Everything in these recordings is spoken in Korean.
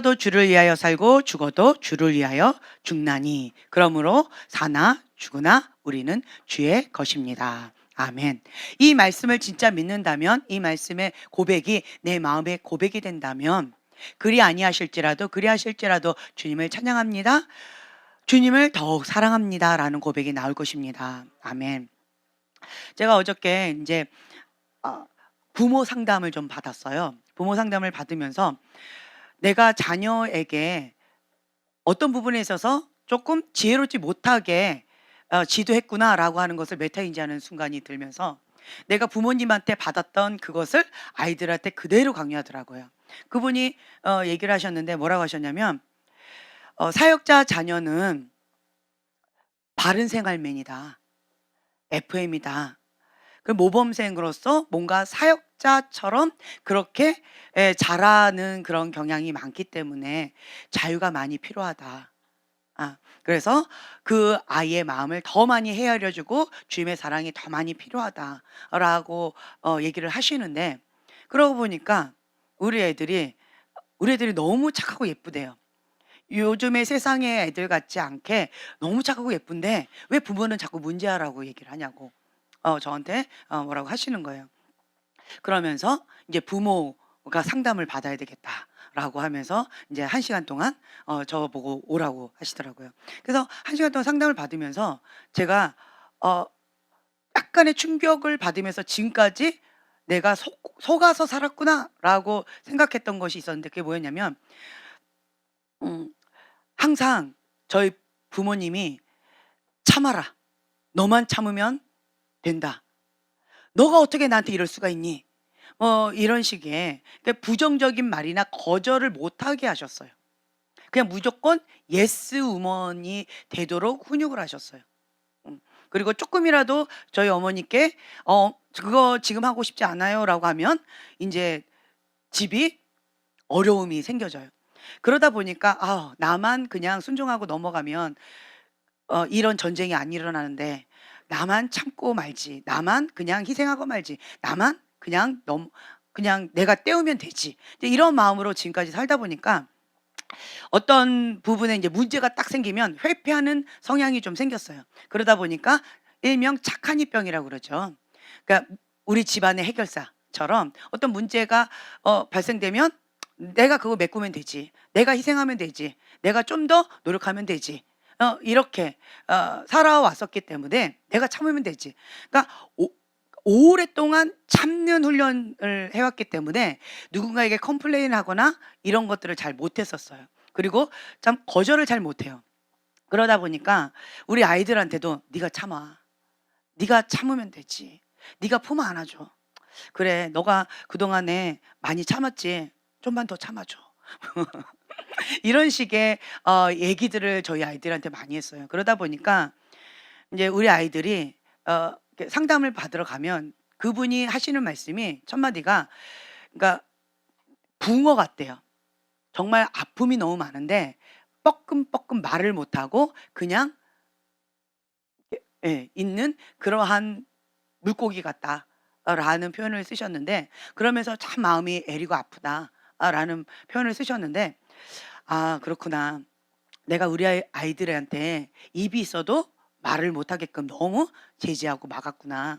살아도 주를 위하여 살고 죽어도 주를 위하여 죽나니 그러므로 사나 죽으나 우리는 주의 것입니다. 아멘. 이 말씀을 진짜 믿는다면, 이 말씀의 고백이 내 마음의 고백이 된다면, 그리하실지라도 주님을 찬양합니다. 주님을 더욱 사랑합니다라는 고백이 나올 것입니다. 아멘. 제가 어저께 이제 부모 상담을 좀 받았어요. 부모 상담을 받으면서 내가 자녀에게 어떤 부분에 있어서 조금 지혜롭지 못하게 지도했구나라고 하는 것을 메타인지하는 순간이 들면서 내가 부모님한테 받았던 그것을 아이들한테 그대로 강요하더라고요. 그분이 얘기를 하셨는데 뭐라고 하셨냐면 사역자 자녀는 바른 생활맨이다. FM이다. 그 모범생으로서 뭔가 사역자처럼 그렇게 자라는 그런 경향이 많기 때문에 자유가 많이 필요하다. 그래서 그 아이의 마음을 더 많이 헤아려 주고 주님의 사랑이 더 많이 필요하다라고 얘기를 하시는데, 그러고 보니까 우리 애들이 너무 착하고 예쁘대요. 요즘의 세상의 애들 같지 않게 너무 착하고 예쁜데 왜 부모는 자꾸 문제아라고 얘기를 하냐고 저한테 뭐라고 하시는 거예요. 그러면서 이제 부모가 상담을 받아야 되겠다라고 하면서 이제 1시간 동안 저보고 오라고 하시더라고요. 그래서 1시간 동안 상담을 받으면서 제가 약간의 충격을 받으면서 지금까지 '내가 속아서 살았구나.'라고 생각했던 것이 있었는데, 그게 뭐였냐면 항상 저희 부모님이 "참아라. 너만 참으면 된다. 너가 어떻게 나한테 이럴 수가 있니?" 이런 식의 그러니까 부정적인 말이나 거절을 못하게 하셨어요. 그냥 무조건 예스 우먼이 되도록 훈육을 하셨어요. 그리고 쪼끔이라도 저희 어머니께 그거 지금 하고 싶지 않아요."라고 하면 인제 집이 어려움이 생겨져요. 그러다 보니까 나만 그냥 순종하고 넘어가면 이런 전쟁이 안 일어나는데, 나만 참고 말지, 나만 그냥 희생하고 말지, 나만 그냥 내가 때우면 되지. 이제 이런 마음으로 지금까지 살다 보니까 어떤 부분에 이제 문제가 딱 생기면 회피하는 성향이 좀 생겼어요. 그러다 보니까 일명 착한 이병이라고 그러죠. 그러니까 우리 집안의 해결사처럼 어떤 문제가 발생되면 '내가 그거 메꾸면 되지. 내가 희생하면 되지. 내가 좀 더 노력하면 되지.' 이렇게 살아왔었기 때문에 '내가 참으면 되지.' 그러니까 오랫동안 참는 훈련을 해 왔기 때문에 누군가에게 컴플레인하거나 이런 것들을 잘 못했었어요. 그리고 참 거절을 잘 못해요. 그러다 보니까 우리 아이들한테도 "네가 참아. 네가 참으면 되지. 네가 품 안아 줘. 그래, 너가 그동안에 많이 참았지. 좀만 더 참아 줘." 이런 식의 얘기들을 저희 아이들한테 많이 했어요. 그러다 보니까 인제 우리 아이들이 이렇게 상담을 받으러 가면 그분이 하시는 말씀이 첫 마디가, 그러니까 붕어 같대요. 정말 아픔이 너무 많은데 뻐끔뻐끔 말을 못하고 그냥 있는 그러한 물고기 같다라는 표현을 쓰셨는데, 그러면서 참 마음이 애리고 아프다라는 표현을 쓰셨는데, 그렇구나. 내가 우리 아이들한테 입이 있어도 말을 못하게끔 너무 제지하고 막았구나.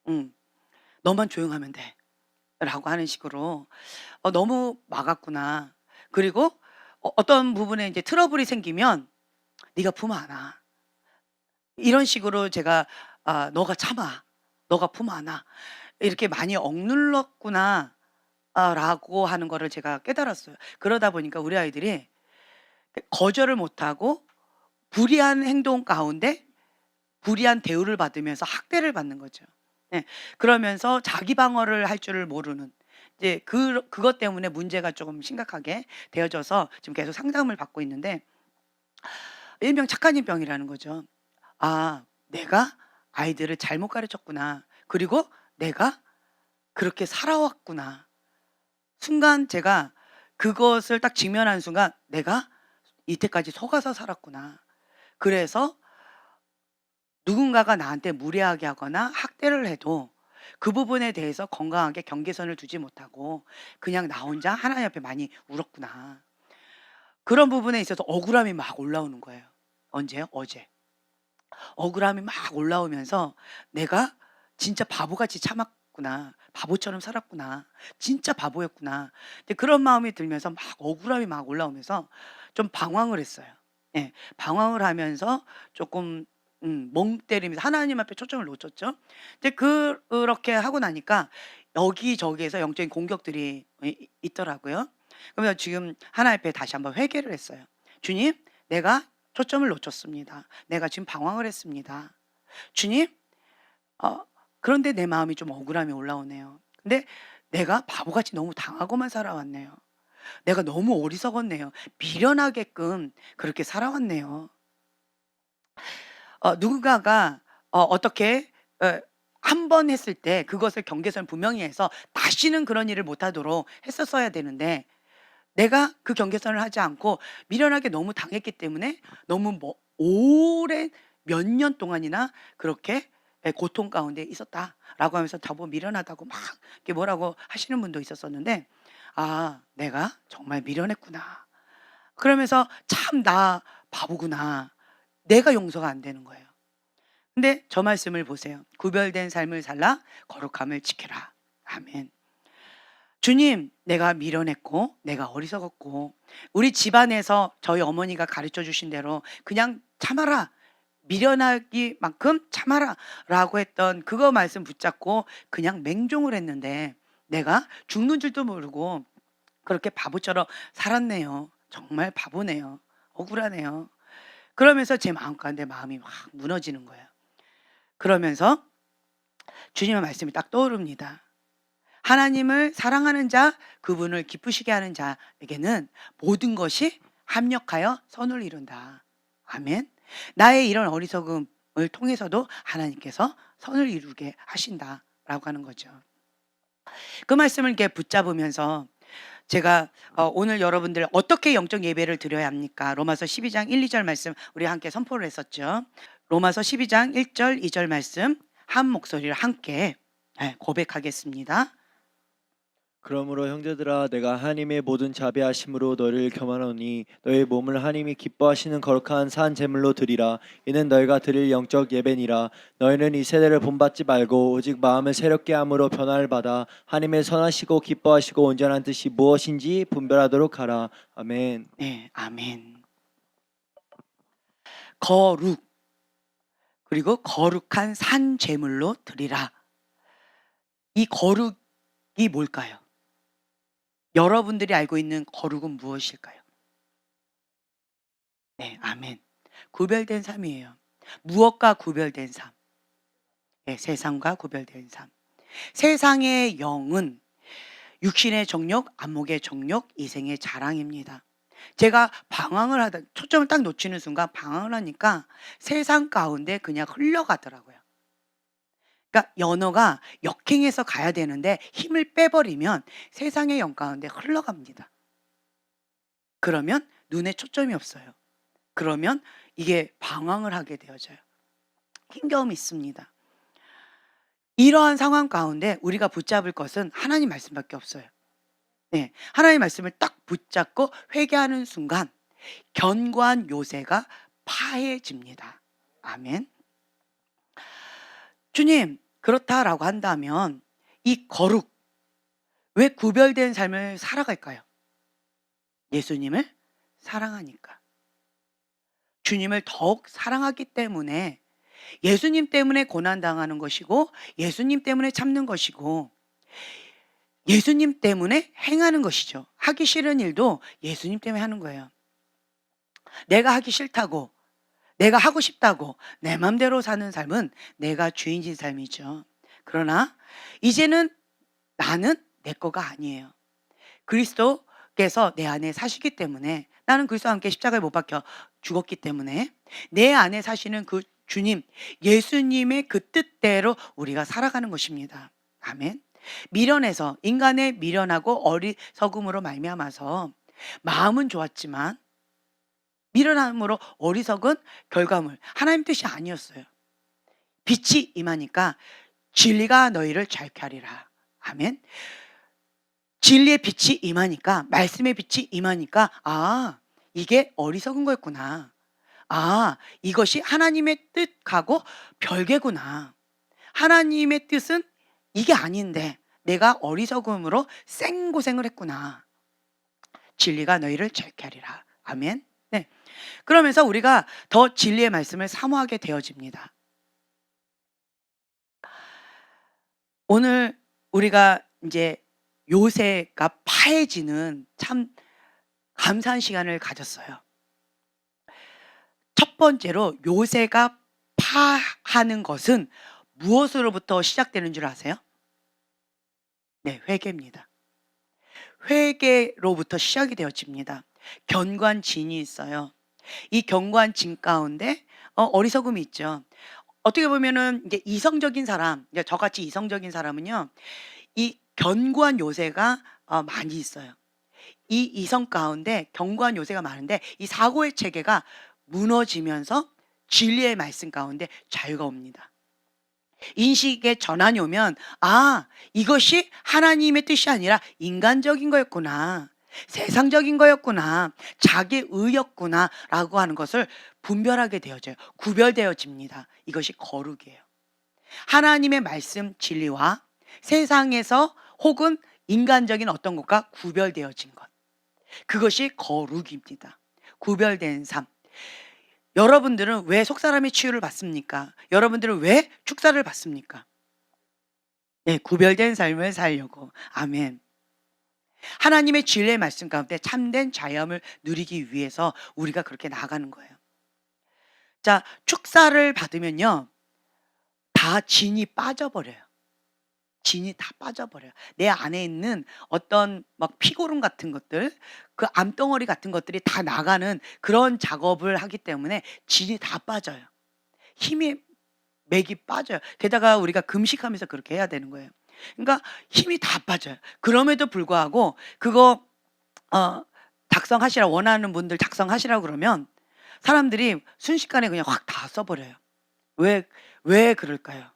음. "너만 조용하면 돼."라고 하는 식으로 너무 막았구나. 그리고 어떤 부분에 이제 트러블이 생기면 "네가 품 안아." 이런 식으로 제가 "너가 참아. 너가 품 안아." 이렇게 많이 억눌렀구나 라고 하는 거를 제가 깨달았어요. 그러다 보니까 우리 아이들이 거절을 못하고 불이한 행동 가운데 불이한 대우를 받으면서 학대를 받는 거죠. 예. 그러면서 자기 방어를 할 줄을 모르는, 이제 그것 때문에 문제가 조금 심각하게 되어져서 지금 계속 상담을 받고 있는데, 일명 착한 인병이라는 거죠. '내가 아이들을 잘못 가르쳤구나. 그리고 내가 그렇게 살아왔구나.' 순간 제가 그것을 딱 직면한 순간 '내가 이때까지 속아서 살았구나. 그래서 누군가가 나한테 무례하게 하거나 학대를 해도 그 부분에 대해서 건강하게 경계선을 두지 못하고 그냥 나 혼자 하나님 앞에 많이 울었구나. 그런 부분에 있어서 억울함이 막 올라오는 거예요. 언제요? 어제. 억울함이 막 올라오면서 '내가 진짜 바보같이 참았구나. 바보처럼 살았구나. 진짜 바보였구나.' 근데 그런 마음이 들면서 막 억울함이 막 올라오면서 좀 방황을 했어요. 예. 방황을 하면서 조금 멍 때리면서 하나님 앞에 초점을 놓쳤죠. 근데 그렇게 하고 나니까 여기저기에서 영적인 공격들이 있더라고요. 그래서 지금 하나님 앞에 다시 한번 회개를 했어요. "주님, 내가 초점을 놓쳤습니다. 내가 지금 방황을 했습니다. 주님, 어 그런데 내 마음이 좀 억울함이 올라오네요. 근데 내가 바보같이 너무 당하고만 살아왔네요. 내가 너무 어리석었네요. 미련하게끔 그렇게 살아왔네요." 누군가가 어떻게 한 번 했을 때 그것을 경계선을 분명히 해서 다시는 그런 일을 못 하도록 했었어야 되는데, 내가 그 경계선을 하지 않고 미련하게 너무 당했기 때문에 너무 오랜 몇 년 동안이나 그렇게 고통 가운데 있었다라고 하면서 저보고 미련하다고 막 이렇게 뭐라고 하시는 분도 있었었는데, '아, 내가 정말 미련했구나.' 그러면서 '참 나 바보구나.' 내가 용서가 안 되는 거예요. 근데 저 말씀을 보세요. "구별된 삶을 살라 거룩함을 지켜라." 아멘. 주님, 내가 미련했고 내가 어리석었고 우리 집안에서 저희 어머니가 가르쳐 주신 대로 "그냥 참아라. 미련하기만큼 참아라."라고 했던 그거 말씀 붙잡고 그냥 맹종을 했는데, 내가 죽는 줄도 모르고 그렇게 바보처럼 살았네요. 정말 바보네요. 억울하네요. 그러면서 제 마음 가운데 마음이 막 무너지는 거예요. 그러면서 주님의 말씀이 딱 떠오릅니다. 하나님을 사랑하는 자, 그분을 기쁘시게 하는 자에게는 모든 것이 합력하여 선을 이룬다. 아멘. 나의 이런 어리석음을 통해서도 하나님께서 선을 이루게 하신다라고 하는 거죠. 그 말씀을 이렇게 붙잡으면서 제가 오늘 여러분들 어떻게 영적 예배를 드려야 합니까? 로마서 12장 1, 2절 말씀 우리 함께 선포를 했었죠. 로마서 12장 1절, 2절 말씀 한 목소리로 함께 고백하겠습니다. 그러므로 형제들아, 내가 하나님의 모든 자비하심으로 너희를 겸하노니 너희 몸을 하나님이 기뻐하시는 거룩한 산 제물로 드리라. 이는 너희가 드릴 영적 예배니라. 너희는 이 세대를 본받지 말고 오직 마음을 새롭게 함으로 변화를 받아 하나님의 선하시고 기뻐하시고 온전한 뜻이 무엇인지 분별하도록 하라. 아멘. 네, 아멘. 거룩, 그리고 거룩한 산 제물로 드리라. 이 거룩이 뭘까요? 여러분들이 알고 있는 거룩은 무엇일까요? 네, 아멘. 구별된 삶이에요. 무엇과 구별된 삶? 네, 세상과 구별된 삶. 세상의 영은 육신의 정욕, 안목의 정욕, 이생의 자랑입니다. 제가 방황을 하다 초점을 딱 놓치는 순간 방황을 하니까 세상 가운데 그냥 흘러가더라고요. 그러니까 연어가 역행해서 가야 되는데 힘을 빼버리면 세상의 영 가운데 흘러갑니다. 그러면 눈에 초점이 없어요. 그러면 이게 방황을 하게 되어져요. 힘겨움이 있습니다. 이러한 상황 가운데 우리가 붙잡을 것은 하나님 말씀밖에 없어요. 네, 하나님 말씀을 딱 붙잡고 회개하는 순간 견고한 요새가 파해집니다. 아멘. 주님, 그렇다라고 한다면 이 거룩, 왜 구별된 삶을 살아갈까요? 예수님을 사랑하니까. 주님을 더욱 사랑하기 때문에 예수님 때문에 고난당하는 것이고 예수님 때문에 참는 것이고 예수님 때문에 행하는 것이죠. 하기 싫은 일도 예수님 때문에 하는 거예요. 내가 하기 싫다고, 내가 하고 싶다고 내 맘대로 사는 삶은 내가 주인인 삶이죠. 그러나 이제는 나는 내 거가 아니에요. 그리스도께서 내 안에 사시기 때문에, 나는 그리스도와 함께 십자가에 못 박혀 죽었기 때문에 내 안에 사시는 그 주님, 예수님의 그 뜻대로 우리가 살아가는 것입니다. 아멘. 미련해서, 인간의 미련하고 어리석음으로 말미암아서 마음은 좋았지만 미련함으로 어리석은 결과물, 하나님 뜻이 아니었어요. 빛이 임하니까 진리가 너희를 자유케 하리라. 아멘. 진리의 빛이 임하니까, 말씀의 빛이 임하니까, 아, 이게 어리석은 거였구나. 아, 이것이 하나님의 뜻하고 별개구나. 하나님의 뜻은 이게 아닌데 내가 어리석음으로 생고생을 했구나. 진리가 너희를 자유케 하리라. 아멘. 네. 그러면서 우리가 더 진리의 말씀을 사모하게 되어집니다. 오늘 우리가 이제 요새가 파해지는 참 감사한 시간을 가졌어요. 첫 번째로 요새가 파하는 것은 무엇으로부터 시작되는 줄 아세요? 네, 회개입니다. 회개로부터 시작이 되어집니다. 견관진이 있어요. 이 견관진 가운데 어리석음이 있죠. 어떻게 보면은 이제 이성적인 사람, 이제 저같이 이성적인 사람은요, 이 견고한 요새가 많이 있어요. 이 이성 가운데 견고한 요새가 많은데 이 사고의 체계가 무너지면서 진리의 말씀 가운데 자유가 옵니다. 인식의 전환이 오면 아, 이것이 하나님의 뜻이 아니라 인간적인 거였구나. 세상적인 거였구나. 자기 의였구나 라고 하는 것을 분별하게 되어져요. 구별되어집니다. 이것이 거룩이에요. 하나님의 말씀 진리와 세상에서 혹은 인간적인 어떤 것과 구별되어진 것. 그것이 거룩입니다. 구별된 삶. 여러분들은 왜 속사람의 치유를 받습니까? 여러분들은 왜 축사를 받습니까? 네, 구별된 삶을 살려고. 아멘. 하나님의 진리의 말씀 가운데 참된 자유함을 누리기 위해서 우리가 그렇게 나아가는 거예요. 자, 축사를 받으면요, 다 진이 빠져버려요. 진이 다 빠져버려요. 내 안에 있는 어떤 막 피고름 같은 것들, 그 암덩어리 같은 것들이 다 나가는 그런 작업을 하기 때문에 진이 다 빠져요. 힘이 맥이 빠져요. 게다가 우리가 금식하면서 그렇게 해야 되는 거예요. 그러니까 힘이 다 빠져요. 그럼에도 불구하고 그거 작성하시라 원하는 분들 작성하시라고 그러면 사람들이 순식간에 그냥 확 다 써버려요. 왜 그럴까요?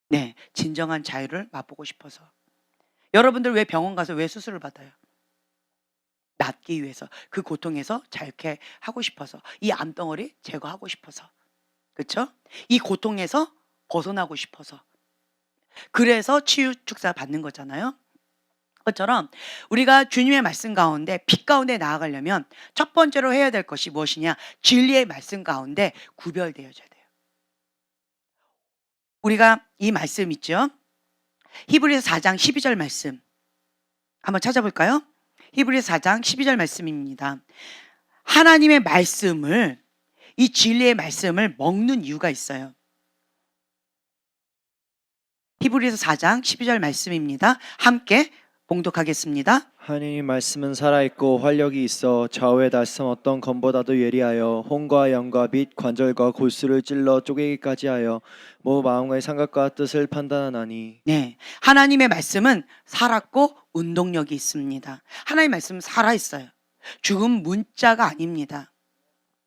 네, 진정한 자유를 맛보고 싶어서. 여러분들 왜 병원 가서 왜 수술을 받아요? 낫기 위해서, 그 고통에서 자유케 하고 싶어서, 이 암덩어리 제거하고 싶어서, 그렇죠? 이 고통에서 벗어나고 싶어서. 그래서 치유 축사 받는 거잖아요. 그것처럼 우리가 주님의 말씀 가운데 빛 가운데 나아가려면 첫 번째로 해야 될 것이 무엇이냐? 진리의 말씀 가운데 구별되어져야 돼요. 우리가 이 말씀 있죠? 히브리서 4장 12절 말씀 한번 찾아볼까요? 히브리서 4장 12절 말씀입니다. 하나님의 말씀을, 이 진리의 말씀을 먹는 이유가 있어요. 히브리서 4장 12절 말씀입니다. 함께 봉독하겠습니다. 하나님 말씀은 살아있고 활력이 있어 좌우의 날선 어떤 검보다도 예리하여 혼과 영과 및 관절과 골수를 찔러 쪼개기까지 하여 모 마음의 생각과 뜻을 판단하나니. 네, 하나님의 말씀은 살았고 운동력이 있습니다. 하나님의 말씀은 살아있어요. 죽은 문자가 아닙니다.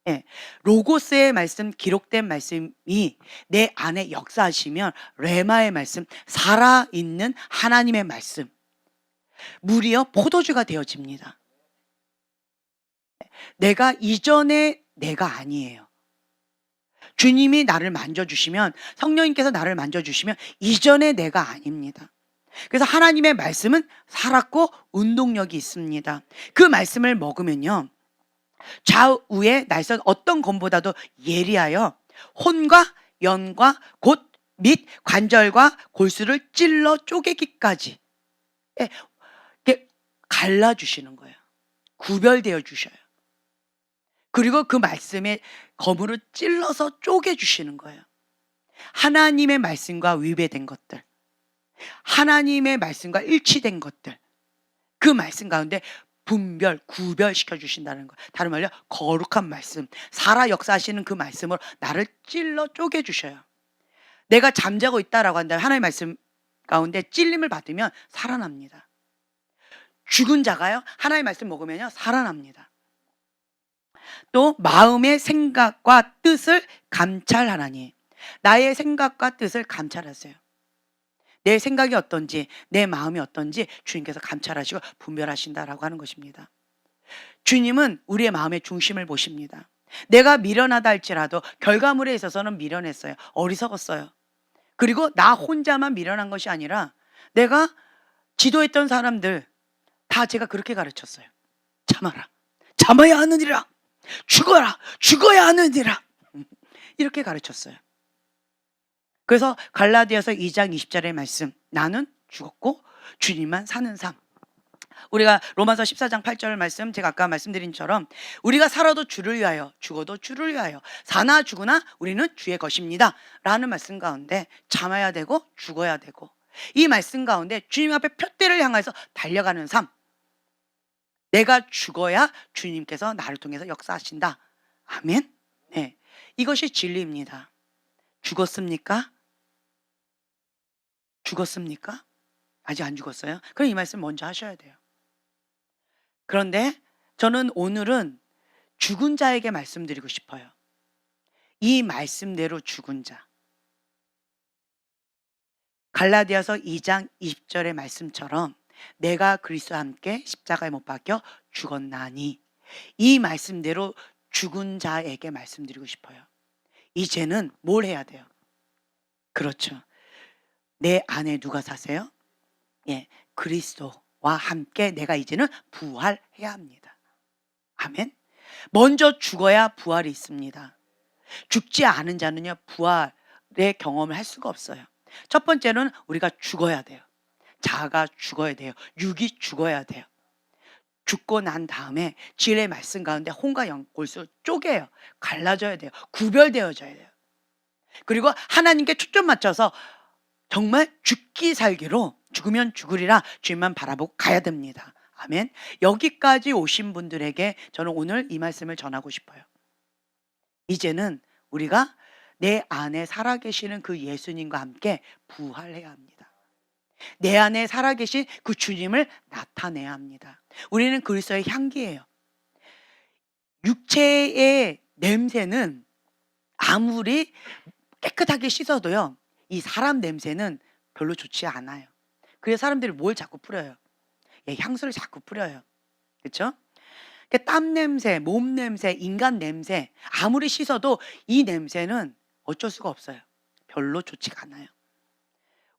네, 로고스의 말씀, 기록된 말씀이 내 안에 역사하시면 레마의 말씀, 살아있는 하나님의 말씀, 무리여 포도주가 되어집니다. 내가 이전에 내가 아니에요. 주님이 나를 만져주시면, 성령님께서 나를 만져주시면 이전의 내가 아닙니다. 그래서 하나님의 말씀은 살았고 운동력이 있습니다. 그 말씀을 먹으면요, 좌우의 날선 어떤 검보다도 예리하여 혼과 연과 곧 및 관절과 골수를 찔러 쪼개기까지 갈라주시는 거예요. 구별되어 주셔요. 그리고 그 말씀에 검으로 찔러서 쪼개주시는 거예요. 하나님의 말씀과 위배된 것들, 하나님의 말씀과 일치된 것들, 그 말씀 가운데 분별, 구별시켜 주신다는 거. 다른 말로 거룩한 말씀, 살아 역사하시는 그 말씀으로 나를 찔러 쪼개 주셔요. 내가 잠자고 있다라고 한다면 하나님의 말씀 가운데 찔림을 받으면 살아납니다. 죽은 자가요, 하나님의 말씀 먹으면요 살아납니다. 또 마음의 생각과 뜻을 감찰하나니. 나의 생각과 뜻을 감찰하세요. 내 생각이 어떤지, 내 마음이 어떤지 주님께서 감찰하시고 분별하신다라고 하는 것입니다. 주님은 우리의 마음의 중심을 보십니다. 내가 미련하다 할지라도 결과물에 있어서는 미련했어요. 어리석었어요. 그리고 나 혼자만 미련한 것이 아니라 내가 지도했던 사람들 다 제가 그렇게 가르쳤어요. 참아라. 참아야 하느니라. 죽어라. 죽어야 하느니라. 이렇게 가르쳤어요. 그래서 갈라디아서 2장 20절의 말씀, 나는 죽었고 주님만 사는 삶. 우리가 로마서 14장 8절 말씀, 제가 아까 말씀드린 것처럼 우리가 살아도 주를 위하여, 죽어도 주를 위하여, 사나 죽으나 우리는 주의 것입니다 라는 말씀 가운데 참아야 되고 죽어야 되고, 이 말씀 가운데 주님 앞에 표대를 향해서 달려가는 삶. 내가 죽어야 주님께서 나를 통해서 역사하신다. 아멘. 네, 이것이 진리입니다. 죽었습니까? 죽었습니까? 아직 안 죽었어요? 그럼 이 말씀 먼저 하셔야 돼요. 그런데 저는 오늘은 죽은 자에게 말씀드리고 싶어요. 이 말씀대로 죽은 자. 갈라디아서 2장 20절의 말씀처럼 내가 그리스도와 함께 십자가에 못 박혀 죽었나니, 이 말씀대로 죽은 자에게 말씀드리고 싶어요. 이제는 뭘 해야 돼요? 그렇죠. 내 안에 누가 사세요? 예, 그리스도와 함께 내가 이제는 부활해야 합니다. 아멘. 먼저 죽어야 부활이 있습니다. 죽지 않은 자는요, 부활의 경험을 할 수가 없어요. 첫 번째는 우리가 죽어야 돼요. 자아가 죽어야 돼요. 육이 죽어야 돼요. 죽고 난 다음에 진리의 말씀 가운데 혼과 영골수 쪼개요. 갈라져야 돼요. 구별되어져야 돼요. 그리고 하나님께 초점 맞춰서 정말 죽기 살기로, 죽으면 죽으리라 주님만 바라보고 가야 됩니다. 아멘. 여기까지 오신 분들에게 저는 오늘 이 말씀을 전하고 싶어요. 이제는 우리가 내 안에 살아계시는 그 예수님과 함께 부활해야 합니다. 내 안에 살아계신 그 주님을 나타내야 합니다. 우리는 그리스도의 향기예요. 육체의 냄새는 아무리 깨끗하게 씻어도요, 이 사람 냄새는 별로 좋지 않아요. 그래서 사람들이 뭘 자꾸 뿌려요? 예, 향수를 자꾸 뿌려요. 그렇죠? 땀 냄새, 몸 냄새, 인간 냄새, 아무리 씻어도 이 냄새는 어쩔 수가 없어요. 별로 좋지가 않아요.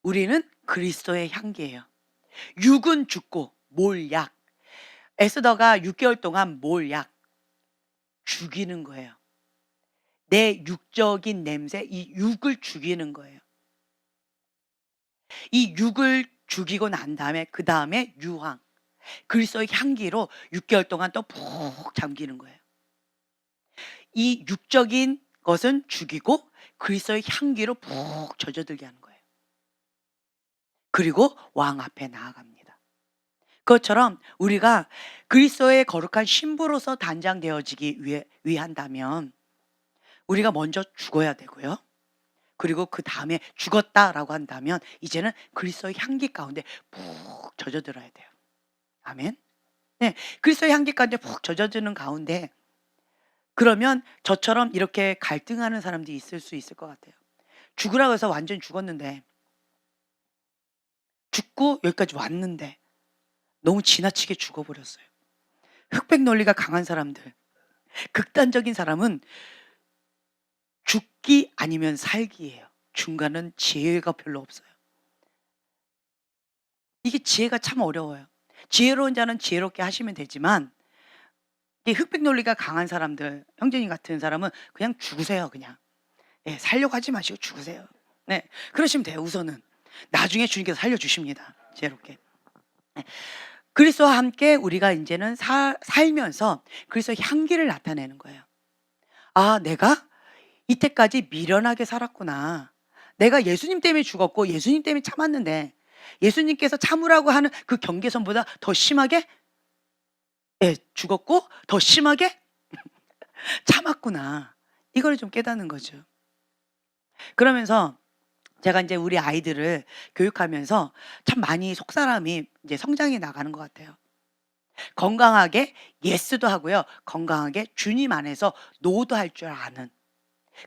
우리는 그리스도의 향기예요. 육은 죽고 몰약. 에스더가 6개월 동안 몰약, 죽이는 거예요. 내 육적인 냄새, 이 육을 죽이는 거예요. 이 육을 죽이고 난 다음에 그 다음에 유황, 그리스도의 향기로 6개월 동안 또 푹 잠기는 거예요. 이 육적인 것은 죽이고 그리스도의 향기로 푹 젖어들게 하는 거예요. 그리고 왕 앞에 나아갑니다. 그것처럼 우리가 그리스도의 거룩한 신부로서 단장되어지기 위한다면 우리가 먼저 죽어야 되고요. 그리고 그 다음에 죽었다라고 한다면 이제는 그리스도의 향기 가운데 푹 젖어들어야 돼요. 아멘. 네, 그리스도의 향기 가운데 푹 젖어드는 가운데, 그러면 저처럼 이렇게 갈등하는 사람들이 있을 수 있을 것 같아요. 죽으라고 해서 완전히 죽었는데, 죽고 여기까지 왔는데 너무 지나치게 죽어버렸어요. 흑백 논리가 강한 사람들, 극단적인 사람은 죽기 아니면 살기예요. 중간은 지혜가 별로 없어요. 이게 지혜가 참 어려워요. 지혜로운 자는 지혜롭게 하시면 되지만, 이 흑백 논리가 강한 사람들, 형제님 같은 사람은 그냥 죽으세요. 그냥. 네, 살려고 하지 마시고 죽으세요. 네, 그러시면 돼요. 우선은 나중에 주님께서 살려주십니다. 지혜롭게. 네. 그리스도와 함께 우리가 이제는 살면서 그리스도의 향기를 나타내는 거예요. 아, 내가 이때까지 미련하게 살았구나. 내가 예수님 때문에 죽었고 예수님 때문에 참았는데 예수님께서 참으라고 하는 그 경계선보다 더 심하게, 예, 죽었고 더 심하게 참았구나. 이걸 좀 깨닫는 거죠. 그러면서 제가 이제 우리 아이들을 교육하면서 참 많이 속사람이 이제 성장해 나가는 것 같아요. 건강하게 예스도 하고요. 건강하게 주님 안에서 노도 할 줄 아는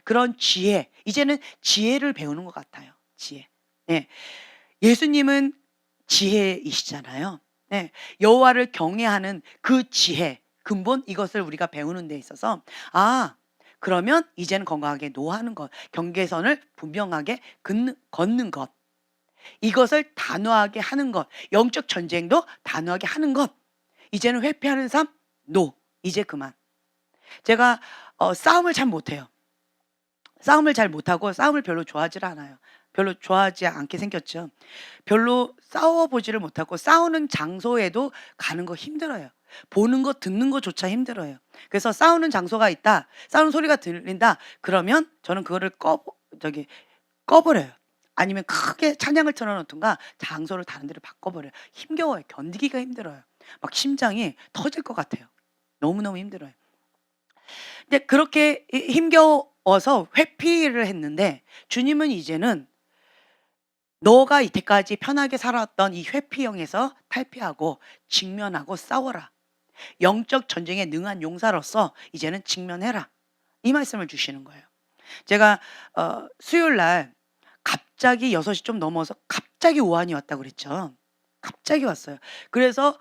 그런 지혜. 이제는 지혜를 배우는 것 같아요. 지혜. 네. 예수님은 지혜이시잖아요. 네. 여호와를 경외하는 그 지혜, 근본 이것을 우리가 배우는 데 있어서 그러면 이제는 건강하게 노하는 것, 경계선을 분명하게 걷는 것, 이것을 단호하게 하는 것, 영적 전쟁도 단호하게 하는 것, 이제는 회피하는 삶, 노, 이제 그만. 제가 싸움을 잘 못해요. 싸움을 잘 못하고 싸움을 별로 좋아하지 않아요. 별로 좋아하지 않게 생겼죠. 별로 싸워보지를 못하고 싸우는 장소에도 가는 거 힘들어요. 보는 거 듣는 거조차 힘들어요. 그래서 싸우는 장소가 있다, 싸우는 소리가 들린다, 그러면 저는 그거를 꺼버려요. 아니면 크게 찬양을 틀어놓든가 장소를 다른 데로 바꿔버려요. 힘겨워요. 견디기가 힘들어요. 막 심장이 터질 것 같아요. 너무너무 힘들어요. 근데 그렇게 힘겨워서 회피를 했는데, 주님은 이제는 너가 이때까지 편하게 살았던 이 회피형에서 탈피하고 직면하고 싸워라. 영적 전쟁에 능한 용사로서 이제는 직면해라. 이 말씀을 주시는 거예요. 제가 수요일 날 갑자기 6시 좀 넘어서 갑자기 오한이 왔다고 그랬죠. 갑자기 왔어요. 그래서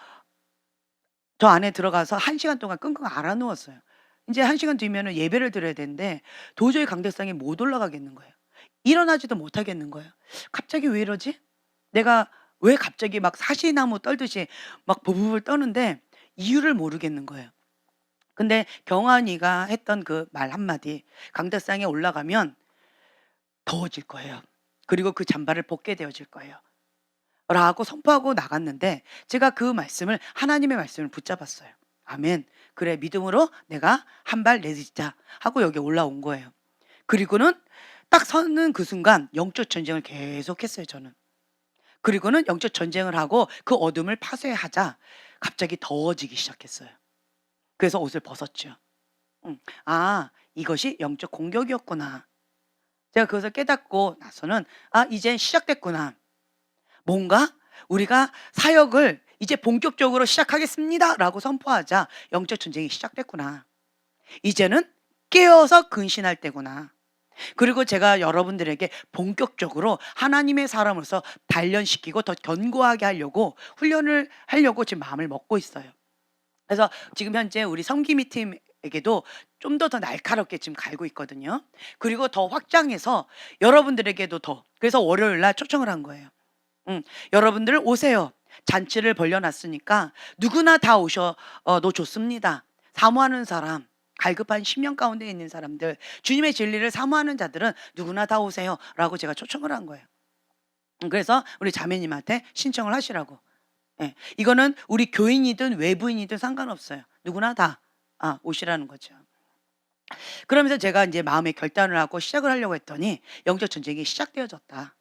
저 안에 들어가서 1시간 동안 끙끙 앓아 누웠어요. 이제 1시간 뒤면은 예배를 드려야 되는데 도저히 강대상에 못 올라가겠는 거예요. 일어나지도 못하겠는 거예요. 갑자기 왜 이러지? 내가 왜 갑자기 막 사시나무 떨듯이 막 부부부 떠는데 이유를 모르겠는 거예요. 근데 경환이가 했던 그 말 한마디, 강대상에 올라가면 더워질 거예요. 그리고 그 잠바를 벗게 되어질 거예요. 라고 선포하고 나갔는데 제가 그 말씀을, 하나님의 말씀을 붙잡았어요. 아멘. 그래, 믿음으로 내가 한 발 내딛자 하고 여기 올라온 거예요. 그리고는 딱 서는 그 순간 영적 전쟁을 계속했어요, 저는. 그리고는 영적 전쟁을 하고 그 어둠을 파쇄하자 갑자기 더워지기 시작했어요. 그래서 옷을 벗었죠. 이것이 영적 공격이었구나. 제가 그것을 깨닫고 나서는 이젠 시작됐구나. 뭔가 우리가 사역을 이제 본격적으로 시작하겠습니다 라고 선포하자 영적 전쟁이 시작됐구나. 이제는 깨어서 근신할 때구나. 그리고 제가 여러분들에게 본격적으로 하나님의 사람으로서 단련시키고 더 견고하게 하려고 훈련을 하려고 지금 마음을 먹고 있어요. 그래서 지금 현재 우리 섬김이 팀에게도 좀 더 날카롭게 지금 갈고 있거든요. 그리고 더 확장해서 여러분들에게도 더, 그래서 월요일 날 초청을 한 거예요. 여러분들 오세요. 잔치를 벌려놨으니까 누구나 다 오셔도 좋습니다. 사모하는 사람, 갈급한 심령 가운데 있는 사람들, 주님의 진리를 사모하는 자들은 누구나 다 오세요 라고 제가 초청을 한 거예요. 그래서 우리 자매님한테 신청을 하시라고. 이거는 우리 교인이든 외부인이든 상관없어요. 누구나 다 오시라는 거죠. 그러면서 제가 이제 마음의 결단을 하고 시작을 하려고 했더니 영적 전쟁이 시작되어졌다.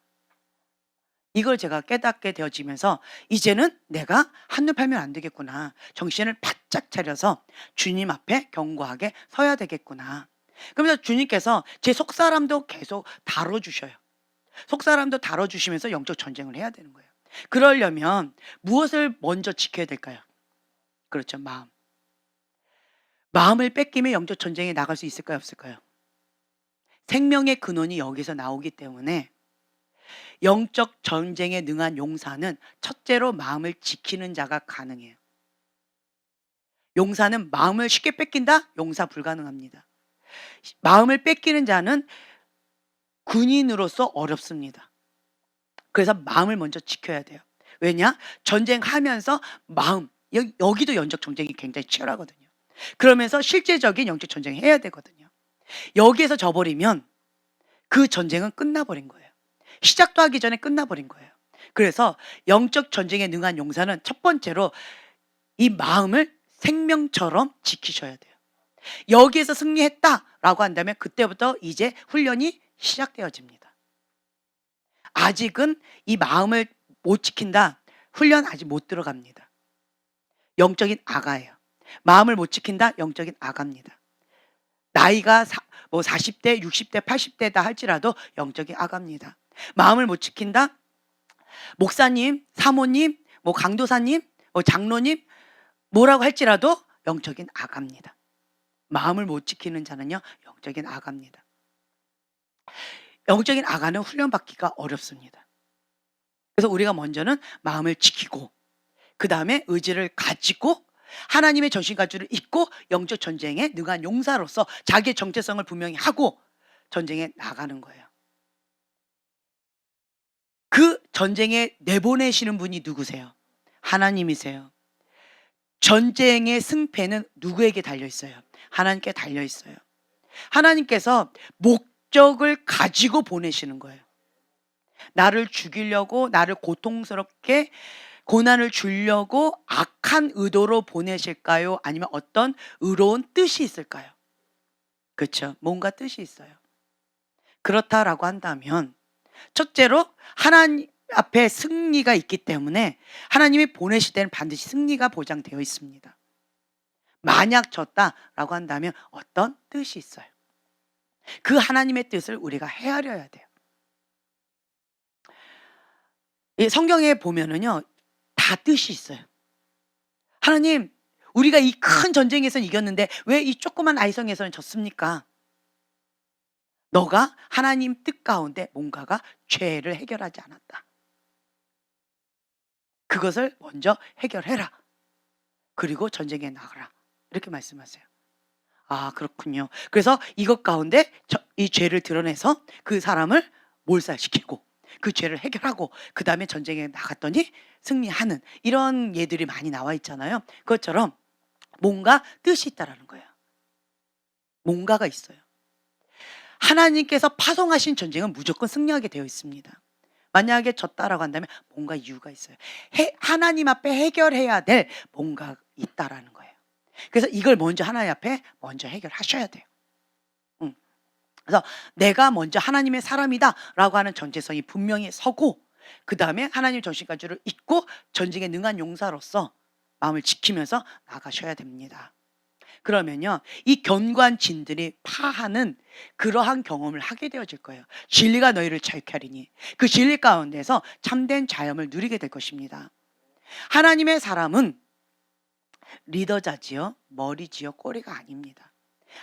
이걸 제가 깨닫게 되어지면서 이제는 내가 한눈 팔면 안 되겠구나. 정신을 바짝 차려서 주님 앞에 견고하게 서야 되겠구나. 그러면서 주님께서 제 속사람도 계속 다뤄주셔요. 속사람도 다뤄주시면서 영적 전쟁을 해야 되는 거예요. 그러려면 무엇을 먼저 지켜야 될까요? 그렇죠, 마음. 마음을 뺏기면 영적 전쟁에 나갈 수 있을까요, 없을까요? 생명의 근원이 여기서 나오기 때문에 영적 전쟁에 능한 용사는 첫째로 마음을 지키는 자가 가능해요. 용사는 마음을 쉽게 뺏긴다? 용사 불가능합니다. 마음을 뺏기는 자는 군인으로서 어렵습니다. 그래서 마음을 먼저 지켜야 돼요. 왜냐? 전쟁하면서 마음, 여기도 영적 전쟁이 굉장히 치열하거든요. 그러면서 실제적인 영적 전쟁을 해야 되거든요. 여기에서 져버리면 그 전쟁은 끝나버린 거예요. 시작도 하기 전에 끝나버린 거예요. 그래서 영적 전쟁에 능한 용사는 첫 번째로 이 마음을 생명처럼 지키셔야 돼요. 여기에서 승리했다라고 한다면 그때부터 이제 훈련이 시작되어집니다. 아직은 이 마음을 못 지킨다, 훈련 아직 못 들어갑니다. 영적인 아가예요. 마음을 못 지킨다, 영적인 아가입니다. 나이가 40대, 60대, 80대다 할지라도 영적인 아가입니다. 마음을 못 지킨다, 목사님, 사모님, 강도사님, 장로님 뭐라고 할지라도 영적인 아가입니다. 마음을 못 지키는 자는요 영적인 아가입니다. 영적인 아가는 훈련받기가 어렵습니다. 그래서 우리가 먼저는 마음을 지키고 그 다음에 의지를 가지고 하나님의 전신가주를 입고 영적 전쟁에 능한 용사로서 자기의 정체성을 분명히 하고 전쟁에 나가는 거예요. 그 전쟁에 내보내시는 분이 누구세요? 하나님이세요. 전쟁의 승패는 누구에게 달려 있어요? 하나님께 달려 있어요. 하나님께서 목적을 가지고 보내시는 거예요. 나를 죽이려고, 나를 고통스럽게 고난을 주려고 악한 의도로 보내실까요? 아니면 어떤 의로운 뜻이 있을까요? 그렇죠. 뭔가 뜻이 있어요. 그렇다라고 한다면 첫째로 하나님 앞에 승리가 있기 때문에 하나님이 보내실 때는 반드시 승리가 보장되어 있습니다. 만약 졌다라고 한다면 어떤 뜻이 있어요. 그 하나님의 뜻을 우리가 헤아려야 돼요. 이 성경에 보면은요, 다 뜻이 있어요. 하나님, 우리가 이 큰 전쟁에서는 이겼는데 왜 이 조그만 아이성에서는 졌습니까? 너가 하나님 뜻 가운데 뭔가가 죄를 해결하지 않았다. 그것을 먼저 해결해라. 그리고 전쟁에 나가라. 이렇게 말씀하세요. 아, 그렇군요. 그래서 이것 가운데 이 죄를 드러내서 그 사람을 몰살시키고 그 죄를 해결하고 그 다음에 전쟁에 나갔더니 승리하는 이런 예들이 많이 나와 있잖아요. 그것처럼 뭔가 뜻이 있다라는 거예요. 뭔가가 있어요. 하나님께서 파송하신 전쟁은 무조건 승리하게 되어 있습니다. 만약에 졌다라고 한다면 뭔가 이유가 있어요. 하나님 앞에 해결해야 될 뭔가 있다라는 거예요. 그래서 이걸 먼저 하나님 앞에 먼저 해결하셔야 돼요. 그래서 내가 먼저 하나님의 사람이다라고 하는 전제성이 분명히 서고 그 다음에 하나님 전신가주를 입고 전쟁에 능한 용사로서 마음을 지키면서 나가셔야 됩니다. 그러면요, 이 견관진들이 파하는 그러한 경험을 하게 되어질 거예요. 진리가 너희를 자유케 하리니 그 진리 가운데서 참된 자유함을 누리게 될 것입니다. 하나님의 사람은 리더자지요, 머리지요, 꼬리가 아닙니다.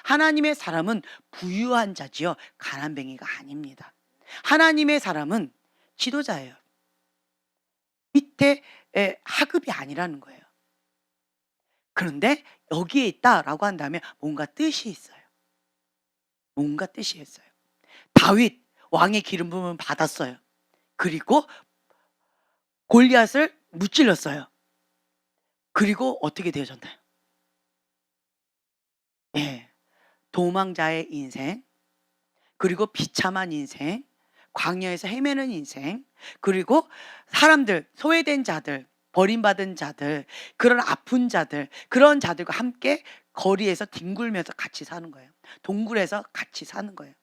하나님의 사람은 부유한 자지요, 가난뱅이가 아닙니다. 하나님의 사람은 지도자예요. 밑에 하급이 아니라는 거예요. 그런데 여기에 있다라고 한다면 뭔가 뜻이 있어요. 뭔가 뜻이 있어요. 다윗 왕의 기름 부음을 받았어요. 그리고 골리앗을 무찔렀어요. 그리고 어떻게 되어졌나요? 예, 도망자의 인생, 그리고 비참한 인생, 광야에서 헤매는 인생, 그리고 사람들, 소외된 자들, 버림받은 자들, 그런 아픈 자들, 그런 자들과 함께 거리에서 뒹굴면서 같이 사는 거예요. 동굴에서 같이 사는 거예요.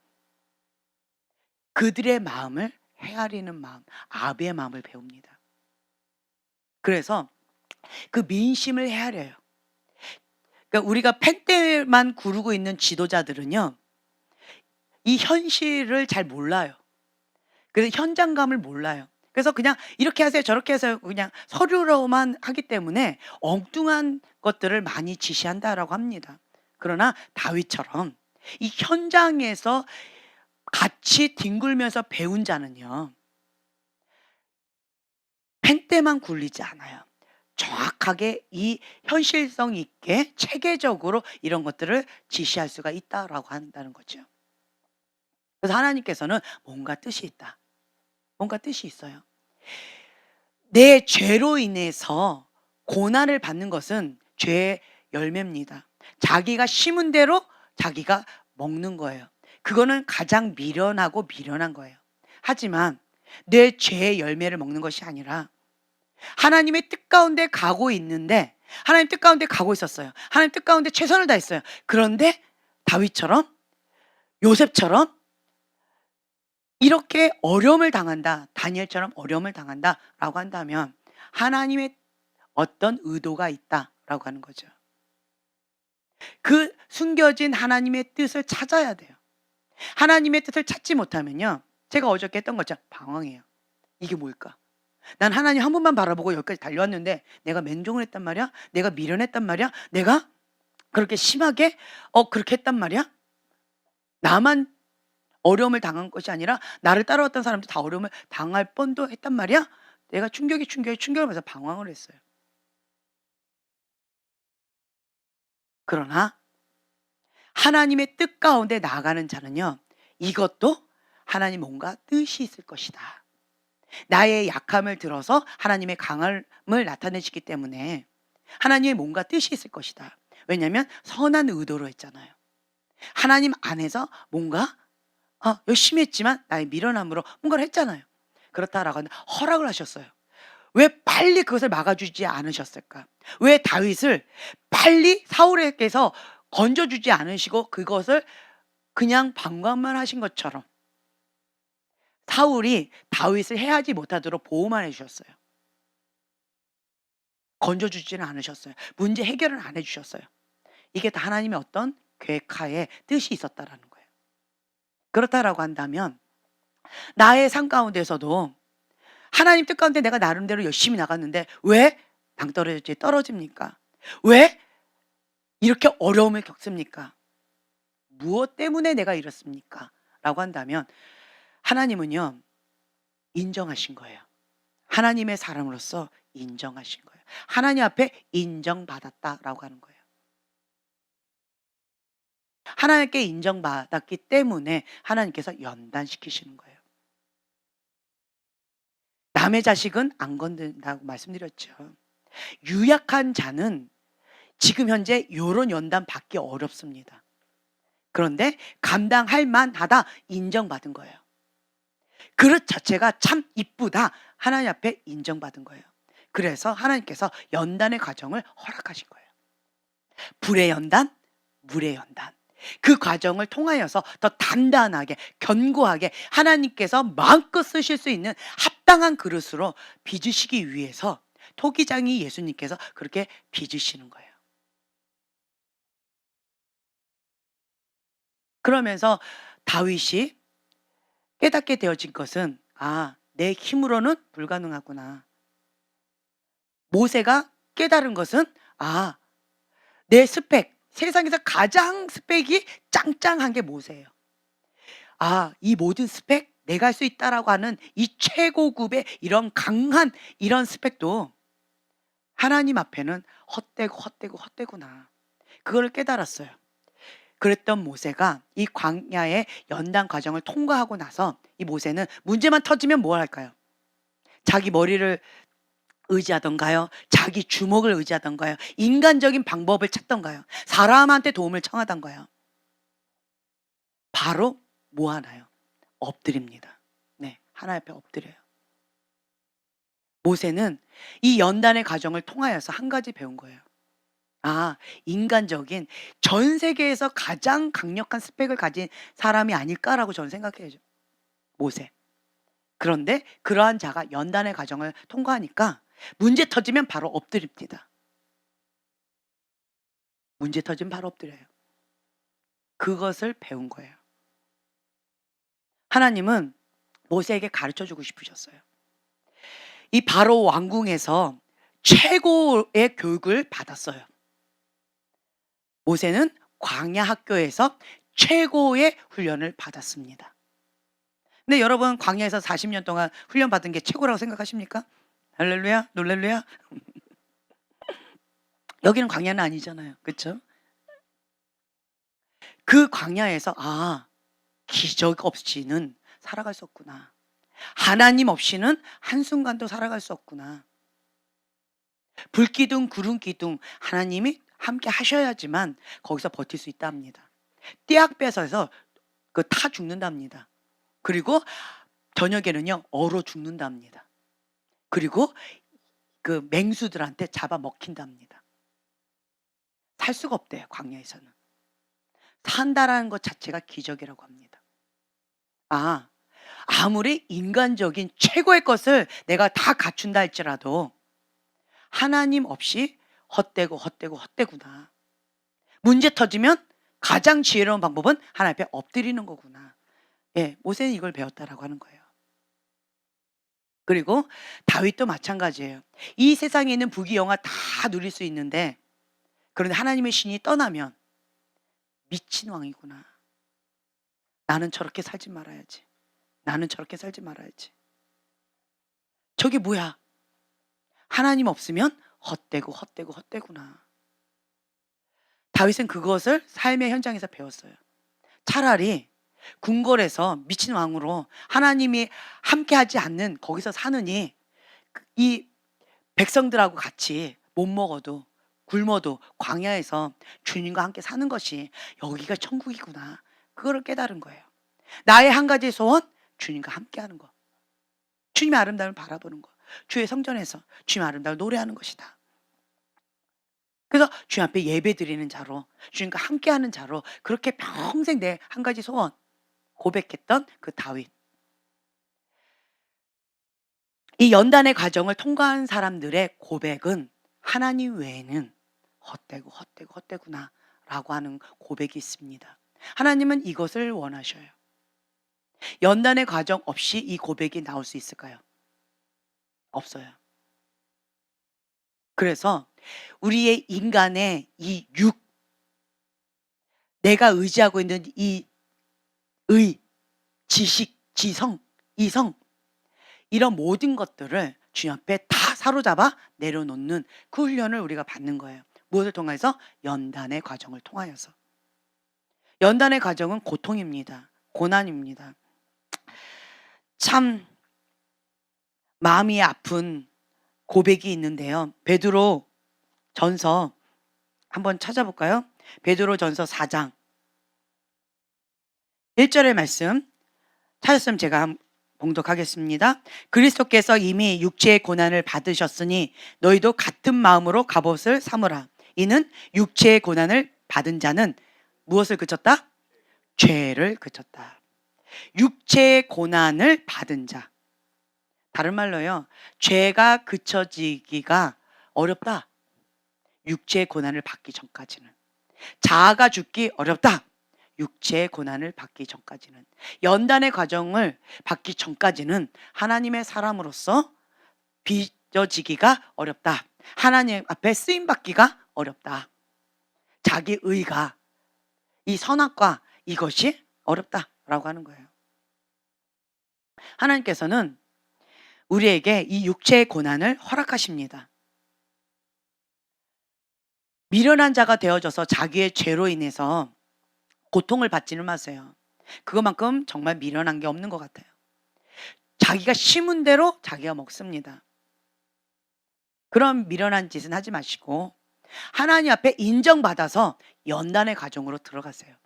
그들의 마음을 헤아리는 마음, 아비의 마음을 배웁니다. 그래서 그 민심을 헤아려요. 그러니까 우리가 펜대만 구르고 있는 지도자들은요, 이 현실을 잘 몰라요. 그래서 현장감을 몰라요. 그래서 그냥 이렇게 하세요, 저렇게 해서 그냥 서류로만 하기 때문에 엉뚱한 것들을 많이 지시한다라고 합니다. 그러나 다윗처럼 이 현장에서 같이 뒹굴면서 배운 자는요, 펜대만 굴리지 않아요. 정확하게 이 현실성 있게 체계적으로 이런 것들을 지시할 수가 있다라고 한다는 거죠. 그래서 하나님께서는 뭔가 뜻이 있다. 뭔가 뜻이 있어요. 내 죄로 인해서 고난을 받는 것은 죄의 열매입니다. 자기가 심은 대로 자기가 먹는 거예요. 그거는 가장 미련하고 미련한 거예요. 하지만 내 죄의 열매를 먹는 것이 아니라 하나님의 뜻 가운데 가고 있는데, 하나님 뜻 가운데 가고 있었어요. 하나님 뜻 가운데 최선을 다했어요. 그런데 다윗처럼, 요셉처럼 이렇게 어려움을 당한다, 다니엘처럼 어려움을 당한다라고 한다면 하나님의 어떤 의도가 있다라고 하는 거죠. 그 숨겨진 하나님의 뜻을 찾아야 돼요. 하나님의 뜻을 찾지 못하면요, 제가 어저께 했던 것처럼 방황해요. 이게 뭘까? 난 하나님 한 분만 바라보고 여기까지 달려왔는데 내가 맹종을 했단 말이야? 내가 미련했단 말이야? 내가 그렇게 심하게 그렇게 했단 말이야? 나만 어려움을 당한 것이 아니라 나를 따라왔던 사람도 다 어려움을 당할 뻔도 했단 말이야? 내가 충격을 받아서 방황을 했어요. 그러나 하나님의 뜻 가운데 나아가는 자는요, 이것도 하나님 뭔가 뜻이 있을 것이다. 나의 약함을 들어서 하나님의 강함을 나타내시기 때문에 하나님의 뭔가 뜻이 있을 것이다. 왜냐하면 선한 의도로 했잖아요. 하나님 안에서 뭔가 열심히 했지만 나의 미련함으로 뭔가를 했잖아요. 그렇다라고 하는데 허락을 하셨어요. 왜 빨리 그것을 막아주지 않으셨을까? 왜 다윗을 빨리 사울에게서 건져주지 않으시고 그것을 그냥 방관만 하신 것처럼 사울이 다윗을 해하지 못하도록 보호만 해주셨어요. 건져주지는 않으셨어요. 문제 해결은 안 해주셨어요. 이게 다 하나님의 어떤 계획하에 뜻이 있었다라는 거예요. 그렇다라고 한다면 나의 삶 가운데서도 하나님 뜻 가운데 내가 나름대로 열심히 나갔는데 왜 낭떠러지에 떨어집니까? 왜 이렇게 어려움을 겪습니까? 무엇 때문에 내가 이렇습니까? 라고 한다면 하나님은요, 인정하신 거예요. 하나님의 사람으로서 인정하신 거예요. 하나님 앞에 인정받았다라고 하는 거예요. 하나님께 인정받았기 때문에 하나님께서 연단시키시는 거예요. 남의 자식은 안 건든다고 말씀드렸죠. 유약한 자는 지금 현재 요런 연단 받기 어렵습니다. 그런데 감당할 만하다 인정받은 거예요. 그릇 자체가 참 이쁘다 하나님 앞에 인정받은 거예요. 그래서 하나님께서 연단의 과정을 허락하신 거예요. 불의 연단, 물의 연단. 그 과정을 통하여서 더 단단하게 견고하게 하나님께서 마음껏 쓰실 수 있는 합당한 그릇으로 빚으시기 위해서 토기장이 예수님께서 그렇게 빚으시는 거예요. 그러면서 다윗이 깨닫게 되어진 것은 내 힘으로는 불가능하구나. 모세가 깨달은 것은 내 스펙, 세상에서 가장 스펙이 짱짱한 게 모세예요. 이 모든 스펙 내가 할 수 있다라고 하는 이 최고급의 이런 강한 이런 스펙도 하나님 앞에는 헛되구나. 그걸 깨달았어요. 그랬던 모세가 이 광야의 연단 과정을 통과하고 나서 이 모세는 문제만 터지면 뭘 할까요? 자기 머리를 의지하던가요? 자기 주먹을 의지하던가요? 인간적인 방법을 찾던가요? 사람한테 도움을 청하던가요? 바로 뭐 하나요? 엎드립니다. 네, 하나님 앞에 엎드려요. 모세는 이 연단의 과정을 통하여서 한 가지 배운 거예요. 인간적인 전 세계에서 가장 강력한 스펙을 가진 사람이 아닐까라고 저는 생각해요. 모세. 그런데 그러한 자가 연단의 과정을 통과하니까 문제 터지면 바로 엎드립니다. 문제 터지면 바로 엎드려요. 그것을 배운 거예요. 하나님은 모세에게 가르쳐 주고 싶으셨어요. 이 바로 왕궁에서 최고의 교육을 받았어요. 모세는 광야 학교에서 최고의 훈련을 받았습니다. 근데 여러분 광야에서 40년 동안 훈련 받은 게 최고라고 생각하십니까? 할렐루야, 놀렐루야. 여기는 광야는 아니잖아요, 그렇죠? 그 광야에서 기적 없이는 살아갈 수 없구나. 하나님 없이는 한순간도 살아갈 수 없구나. 불기둥 구름기둥 하나님이 함께 하셔야지만 거기서 버틸 수 있답니다. 떼약 뺏어서 타 죽는답니다. 그리고 저녁에는요 얼어 죽는답니다. 그리고 그 맹수들한테 잡아 먹힌답니다. 살 수가 없대요, 광야에서는. 산다라는 것 자체가 기적이라고 합니다. 아무리 인간적인 최고의 것을 내가 다 갖춘다 할지라도 하나님 없이 헛되구나. 문제 터지면 가장 지혜로운 방법은 하나님 앞에 엎드리는 거구나. 모세는 이걸 배웠다라고 하는 거예요. 그리고 다윗도 마찬가지예요. 이 세상에 있는 부귀영화 다 누릴 수 있는데 그런데 하나님의 신이 떠나면 미친 왕이구나. 나는 저렇게 살지 말아야지. 나는 저렇게 살지 말아야지. 저게 뭐야? 하나님 없으면 헛되고 헛되고 헛되구나. 다윗은 그것을 삶의 현장에서 배웠어요. 차라리 궁궐에서 미친 왕으로 하나님이 함께하지 않는 거기서 사느니 이 백성들하고 같이 못 먹어도 굶어도 광야에서 주님과 함께 사는 것이 여기가 천국이구나. 그거를 깨달은 거예요. 나의 한 가지 소원, 주님과 함께하는 거. 주님의 아름다움을 바라보는 거. 주의 성전에서 주님의 아름다움을 노래하는 것이다. 그래서 주님 앞에 예배 드리는 자로, 주님과 함께하는 자로 그렇게 평생 내 한 가지 소원 고백했던 그 다윗. 이 연단의 과정을 통과한 사람들의 고백은 하나님 외에는 헛되고 헛되고 헛되구나 라고 하는 고백이 있습니다. 하나님은 이것을 원하셔요. 연단의 과정 없이 이 고백이 나올 수 있을까요? 없어요. 그래서 우리의 인간의 이 육, 내가 의지하고 있는 이 의, 지식, 지성, 이성, 이런 모든 것들을 주님 앞에 다 사로잡아 내려놓는 그 훈련을 우리가 받는 거예요. 무엇을 통해서? 연단의 과정을 통하여서. 연단의 과정은 고통입니다. 고난입니다. 참 마음이 아픈 고백이 있는데요. 베드로 전서 한번 찾아볼까요? 베드로 전서 4장 1절의 말씀 찾았으면 제가 봉독하겠습니다. 그리스도께서 이미 육체의 고난을 받으셨으니 너희도 같은 마음으로 갑옷을 삼으라. 이는 육체의 고난을 받은 자는 무엇을 그쳤다? 죄를 그쳤다. 육체의 고난을 받은 자. 다른 말로요. 죄가 그쳐지기가 어렵다. 육체의 고난을 받기 전까지는. 자아가 죽기 어렵다. 육체의 고난을 받기 전까지는. 연단의 과정을 받기 전까지는 하나님의 사람으로서 빚어지기가 어렵다. 하나님 앞에 쓰임받기가 어렵다. 자기 의가, 이 선악과 이것이 어렵다라고 하는 거예요. 하나님께서는 우리에게 이 육체의 고난을 허락하십니다. 미련한 자가 되어져서 자기의 죄로 인해서 고통을 받지는 마세요. 그것만큼 정말 미련한 게 없는 것 같아요. 자기가 심은 대로 자기가 먹습니다. 그런 미련한 짓은 하지 마시고 하나님 앞에 인정받아서 연단의 과정으로 들어가세요.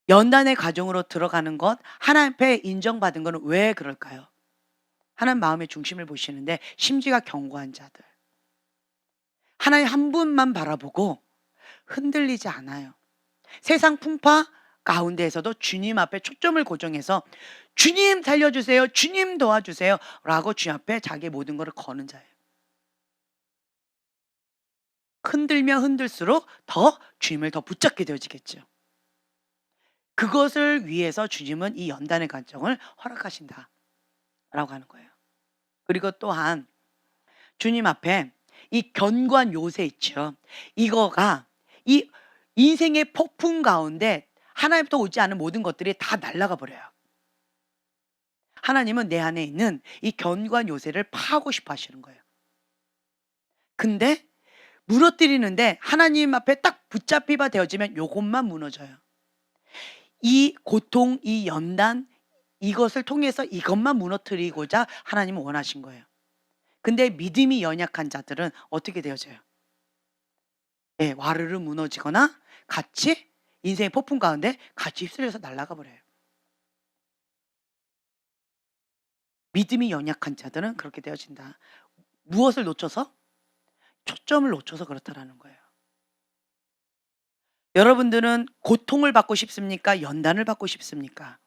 연단의 과정으로 들어가는 것, 하나님 앞에 인정받은 것은 왜 그럴까요? 하나님 마음의 중심을 보시는데 심지가 견고한 자들. 하나님 한 분만 바라보고 흔들리지 않아요. 세상 풍파 가운데에서도 주님 앞에 초점을 고정해서 주님 살려주세요. 주님 도와주세요. 라고 주님 앞에 자기의 모든 것을 거는 자예요. 흔들면 흔들수록 더 주님을 더 붙잡게 되어지겠죠. 그것을 위해서 주님은 이 연단의 과정을 허락하신다. 라고 하는 거예요. 그리고 또한 주님 앞에 이 견고한 요새 있죠. 이거가 이 인생의 폭풍 가운데 하나님부터 오지 않은 모든 것들이 다 날아가 버려요. 하나님은 내 안에 있는 이 견고한 요새를 파하고 싶어 하시는 거예요. 근데 무너뜨리는데 하나님 앞에 딱 붙잡히바 되어지면 요것만 무너져요. 이 고통, 이 연단, 이것을 통해서 이것만 무너뜨리고자 하나님은 원하신 거예요. 근데 믿음이 연약한 자들은 어떻게 되어져요? 예, 와르르 무너지거나 같이 인생의 폭풍 가운데 같이 휩쓸려서 날아가 버려요. 믿음이 연약한 자들은 그렇게 되어진다. 무엇을 놓쳐서? 초점을 놓쳐서 그렇다라는 거예요. 여러분들은 고통을 받고 싶습니까? 연단을 받고 싶습니까?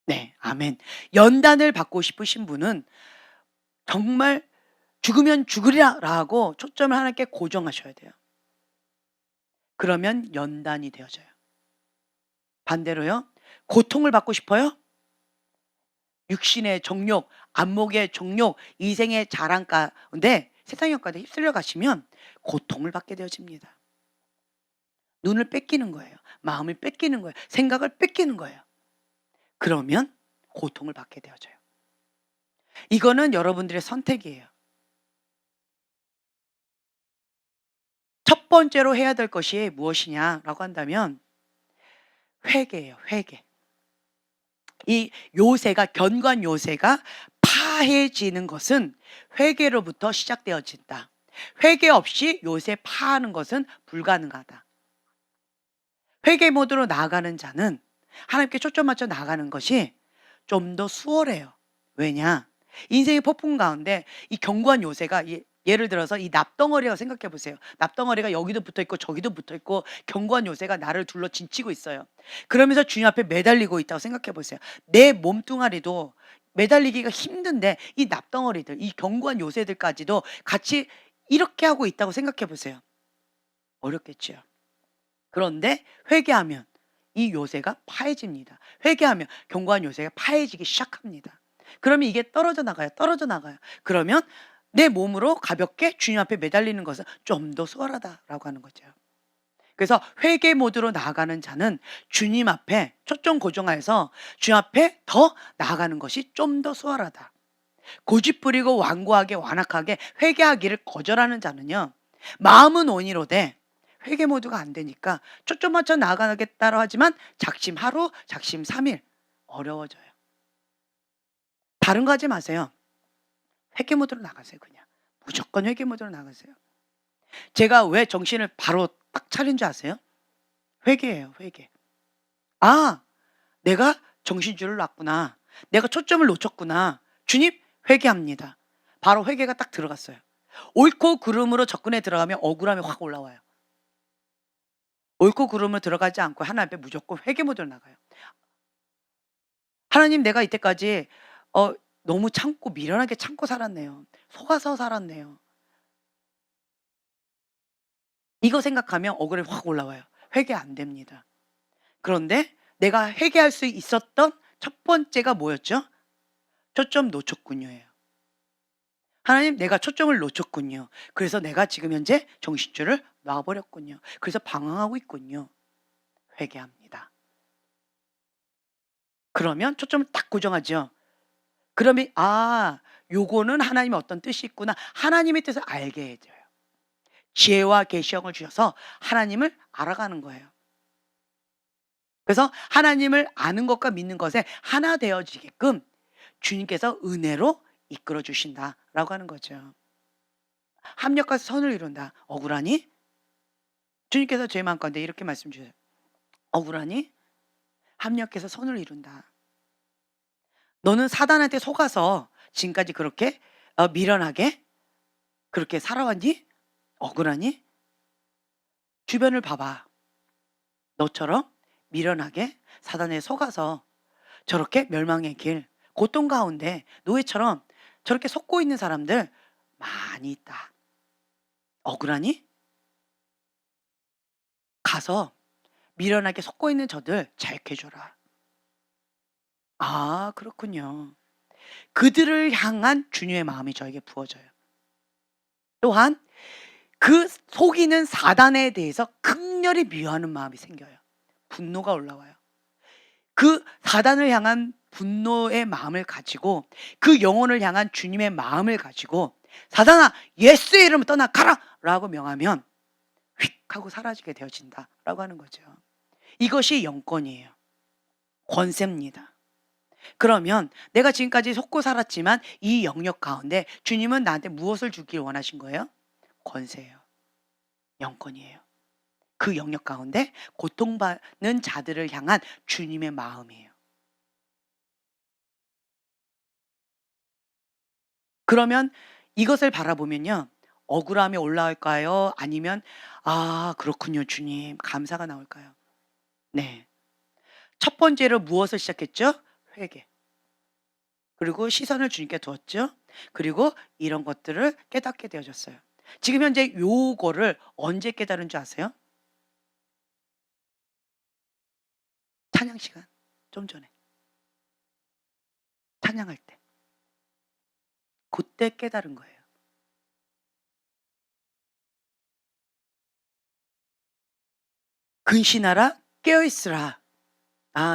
네, 아멘. 연단을 받고 싶으신 분은 정말 죽으면 죽으리라 라고 초점을 하나님께 고정하셔야 돼요. 그러면 연단이 되어져요. 반대로요. 고통을 받고 싶어요? 육신의 정욕, 안목의 정욕, 이생의 자랑 가운데 세상 것 가운데 휩쓸려 가시면 고통을 받게 되어집니다. 눈을 뺏기는 거예요. 마음을 뺏기는 거예요. 생각을 뺏기는 거예요. 그러면 고통을 받게 되어져요. 이거는 여러분들의 선택이에요. 첫 번째로 해야 될 것이 무엇이냐라고 한다면 회개예요, 회개. 이 요새가 견고한 요새가 파해지는 것은 회개로부터 시작되어진다. 회개 없이 요새 파하는 것은 불가능하다. 회개 모드로 나아가는 자는 하나님께 초점 맞춰 나가는 것이 좀 더 수월해요. 왜냐? 인생의 폭풍 가운데 이 견고한 요새가 예를 들어서 이 납덩어리라고 생각해 보세요. 납덩어리가 여기도 붙어 있고 저기도 붙어 있고 견고한 요새가 나를 둘러 진치고 있어요. 그러면서 주님 앞에 매달리고 있다고 생각해 보세요. 내 몸뚱아리도 매달리기가 힘든데 이 납덩어리들, 이 견고한 요새들까지도 같이 이렇게 하고 있다고 생각해 보세요. 어렵겠죠. 그런데 회개하면 이 요새가 파해집니다. 회개하면 견고한 요새가 파해지기 시작합니다. 그러면 이게 떨어져 나가요. 떨어져 나가요. 그러면 내 몸으로 가볍게 주님 앞에 매달리는 것은 좀 더 수월하다라고 하는 거죠. 그래서 회개 모드로 나아가는 자는 주님 앞에 초점 고정하여서 주님 앞에 더 나아가는 것이 좀 더 수월하다. 고집부리고 완고하게 완악하게 회개하기를 거절하는 자는요. 마음은 원이로되 회개 모드가 안 되니까 초점 맞춰 나아가겠다고 하지만 작심 하루, 작심 3일 어려워져요. 다른 거 하지 마세요. 회개 모드로 나가세요. 그냥 무조건 회개 모드로 나가세요. 제가 왜 정신을 바로 딱 차린 줄 아세요? 회개예요. 회개. 아, 내가 정신줄을 놨구나. 내가 초점을 놓쳤구나. 주님, 회개합니다. 바로 회개가 딱 들어갔어요. 옳고 그름으로 접근해 들어가면 억울함이 확 올라와요. 옳고 그름으로 들어가지 않고 하나님 앞에 무조건 회개 모드로 나가요. 하나님, 내가 이때까지 너무 참고 미련하게 참고 살았네요. 속아서 살았네요. 이거 생각하면 억울함이 확 올라와요. 회개 안 됩니다. 그런데 내가 회개할 수 있었던 첫 번째가 뭐였죠? 초점 놓쳤군요예요. 하나님, 내가 초점을 놓쳤군요. 그래서 내가 지금 현재 정신줄을 놔버렸군요. 그래서 방황하고 있군요. 회개합니다. 그러면 초점을 딱 고정하죠. 그러면 요거는 하나님의 어떤 뜻이 있구나. 하나님의 뜻을 알게 해줘요. 지혜와 계시형을 주셔서 하나님을 알아가는 거예요. 그래서 하나님을 아는 것과 믿는 것에 하나 되어지게끔 주님께서 은혜로 이끌어 주신다라고 하는 거죠. 합력해서 선을 이룬다. 억울하니? 주님께서 제 마음 가운데 이렇게 말씀 주세요. 억울하니? 합력해서 선을 이룬다. 너는 사단한테 속아서 지금까지 그렇게 미련하게 그렇게 살아왔니? 억울하니? 주변을 봐봐. 너처럼 미련하게 사단에 속아서 저렇게 멸망의 길, 고통 가운데 노예처럼 저렇게 속고 있는 사람들 많이 있다. 억울하니? 가서 미련하게 속고 있는 저들 자유해줘라. 아, 그렇군요. 그들을 향한 주님의 마음이 저에게 부어져요. 또한 그 속이는 사단에 대해서 극렬히 미워하는 마음이 생겨요. 분노가 올라와요. 그 사단을 향한 분노의 마음을 가지고 그 영혼을 향한 주님의 마음을 가지고 사단아, 예수의 이름을 떠나가라 라고 명하면 휙 하고 사라지게 되어진다라고 하는 거죠. 이것이 영권이에요. 권세입니다. 그러면 내가 지금까지 속고 살았지만 이 영역 가운데 주님은 나한테 무엇을 주길 원하신 거예요? 권세예요. 영권이에요. 그 영역 가운데 고통받는 자들을 향한 주님의 마음이에요. 그러면 이것을 바라보면요. 억울함이 올라올까요? 아니면 그렇군요, 주님. 감사가 나올까요? 네. 첫 번째로 무엇을 시작했죠? 회개. 그리고 시선을 주님께 두었죠. 그리고 이런 것들을 깨닫게 되어졌어요. 지금 현재 요거를 언제 깨달은 줄 아세요? 찬양 시간. 좀 전에. 찬양할 때. 그때 깨달은 거예요. 근신하라, 깨어있으라.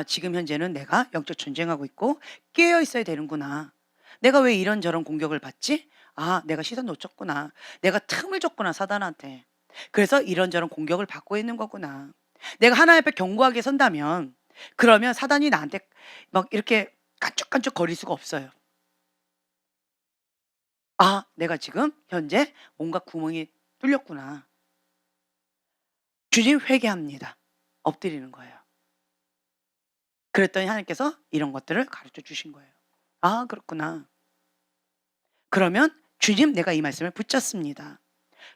지금 현재는 내가 영적 전쟁하고 있고 깨어 있어야 되는구나. 내가 왜 이런저런 공격을 받지? 아, 내가 시선 놓쳤구나. 내가 틈을 줬구나, 사단한테. 그래서 이런저런 공격을 받고 있는 거구나. 내가 하나님 앞에 견고하게 선다면 그러면 사단이 나한테 막 이렇게 깐죽깐죽 거릴 수가 없어요. 아, 내가 지금 현재 뭔가 구멍이 뚫렸구나. 주님 회개합니다. 엎드리는 거예요. 그랬더니 하나님께서 이런 것들을 가르쳐 주신 거예요. 아, 그렇구나. 그러면 주님, 내가 이 말씀을 붙잡습니다.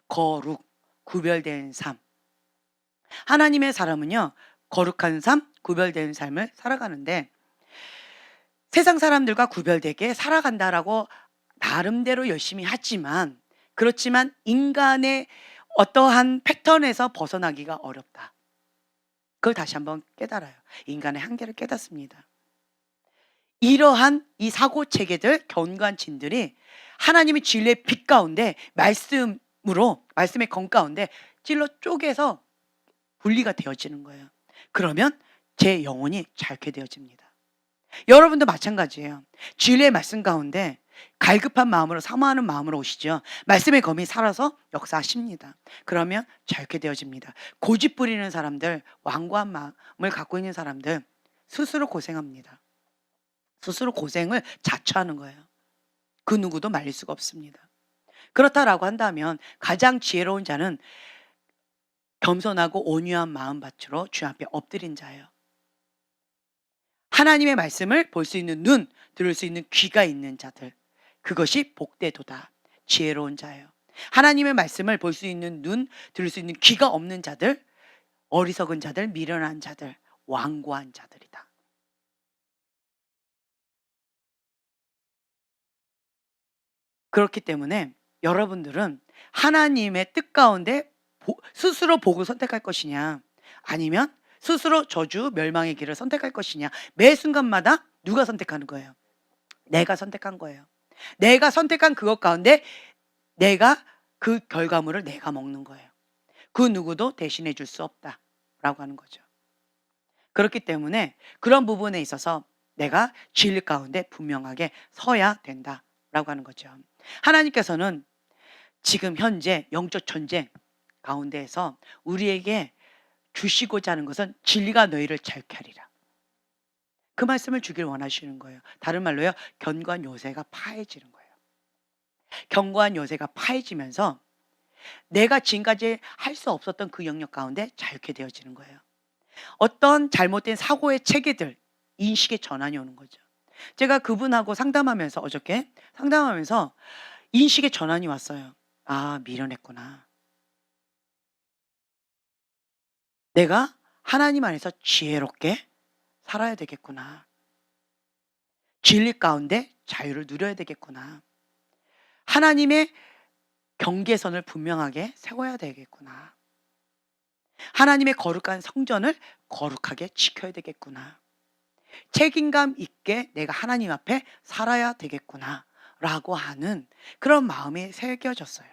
거룩, 구별된 삶. 하나님의 사람은요, 거룩한 삶, 구별된 삶을 살아가는데 세상 사람들과 구별되게 살아간다라고 나름대로 열심히 하지만, 그렇지만 인간의 어떠한 패턴에서 벗어나기가 어렵다. 그걸 다시 한번 깨달아요. 인간의 한계를 깨닫습니다. 이러한 이 사고 체계들, 견관진들이 하나님의 진리의 빛 가운데 말씀으로, 말씀의 건 가운데 찔러 쪼개서 분리가 되어지는 거예요. 그러면 제 영혼이 자유케 되어집니다. 여러분도 마찬가지예요. 진리의 말씀 가운데 갈급한 마음으로, 사모하는 마음으로 오시죠. 말씀의 검이 살아서 역사하십니다. 그러면 자유케 되어집니다. 고집 부리는 사람들, 완고한 마음을 갖고 있는 사람들 스스로 고생합니다. 스스로 고생을 자처하는 거예요. 그 누구도 말릴 수가 없습니다. 그렇다라고 한다면 가장 지혜로운 자는 겸손하고 온유한 마음밭으로 주 앞에 엎드린 자예요. 하나님의 말씀을 볼 수 있는 눈, 들을 수 있는 귀가 있는 자들, 그것이 복되도다. 지혜로운 자예요. 하나님의 말씀을 볼 수 있는 눈, 들을 수 있는 귀가 없는 자들, 어리석은 자들, 미련한 자들, 완고한 자들이다. 그렇기 때문에 여러분들은 하나님의 뜻 가운데 스스로 복을 선택할 것이냐, 아니면 스스로 저주 멸망의 길을 선택할 것이냐, 매 순간마다 누가 선택하는 거예요? 내가 선택한 거예요. 내가 선택한 그것 가운데 내가 그 결과물을 내가 먹는 거예요. 그 누구도 대신해 줄 수 없다라고 하는 거죠. 그렇기 때문에 그런 부분에 있어서 내가 진리 가운데 분명하게 서야 된다라고 하는 거죠. 하나님께서는 지금 현재 영적 전쟁 가운데에서 우리에게 주시고자 하는 것은 진리가 너희를 자유케 하리라. 그 말씀을 주길 원하시는 거예요. 다른 말로요, 견고한 요새가 파해지는 거예요. 견고한 요새가 파해지면서 내가 지금까지 할 수 없었던 그 영역 가운데 자유케 되어지는 거예요. 어떤 잘못된 사고의 체계들, 인식의 전환이 오는 거죠. 제가 그분하고 상담하면서, 어저께 상담하면서 인식의 전환이 왔어요. 아, 미련했구나. 내가 하나님 안에서 지혜롭게 살아야 되겠구나. 진리 가운데 자유를 누려야 되겠구나. 하나님의 경계선을 분명하게 세워야 되겠구나. 하나님의 거룩한 성전을 거룩하게 지켜야 되겠구나. 책임감 있게 내가 하나님 앞에 살아야 되겠구나 라고 하는 그런 마음이 새겨졌어요.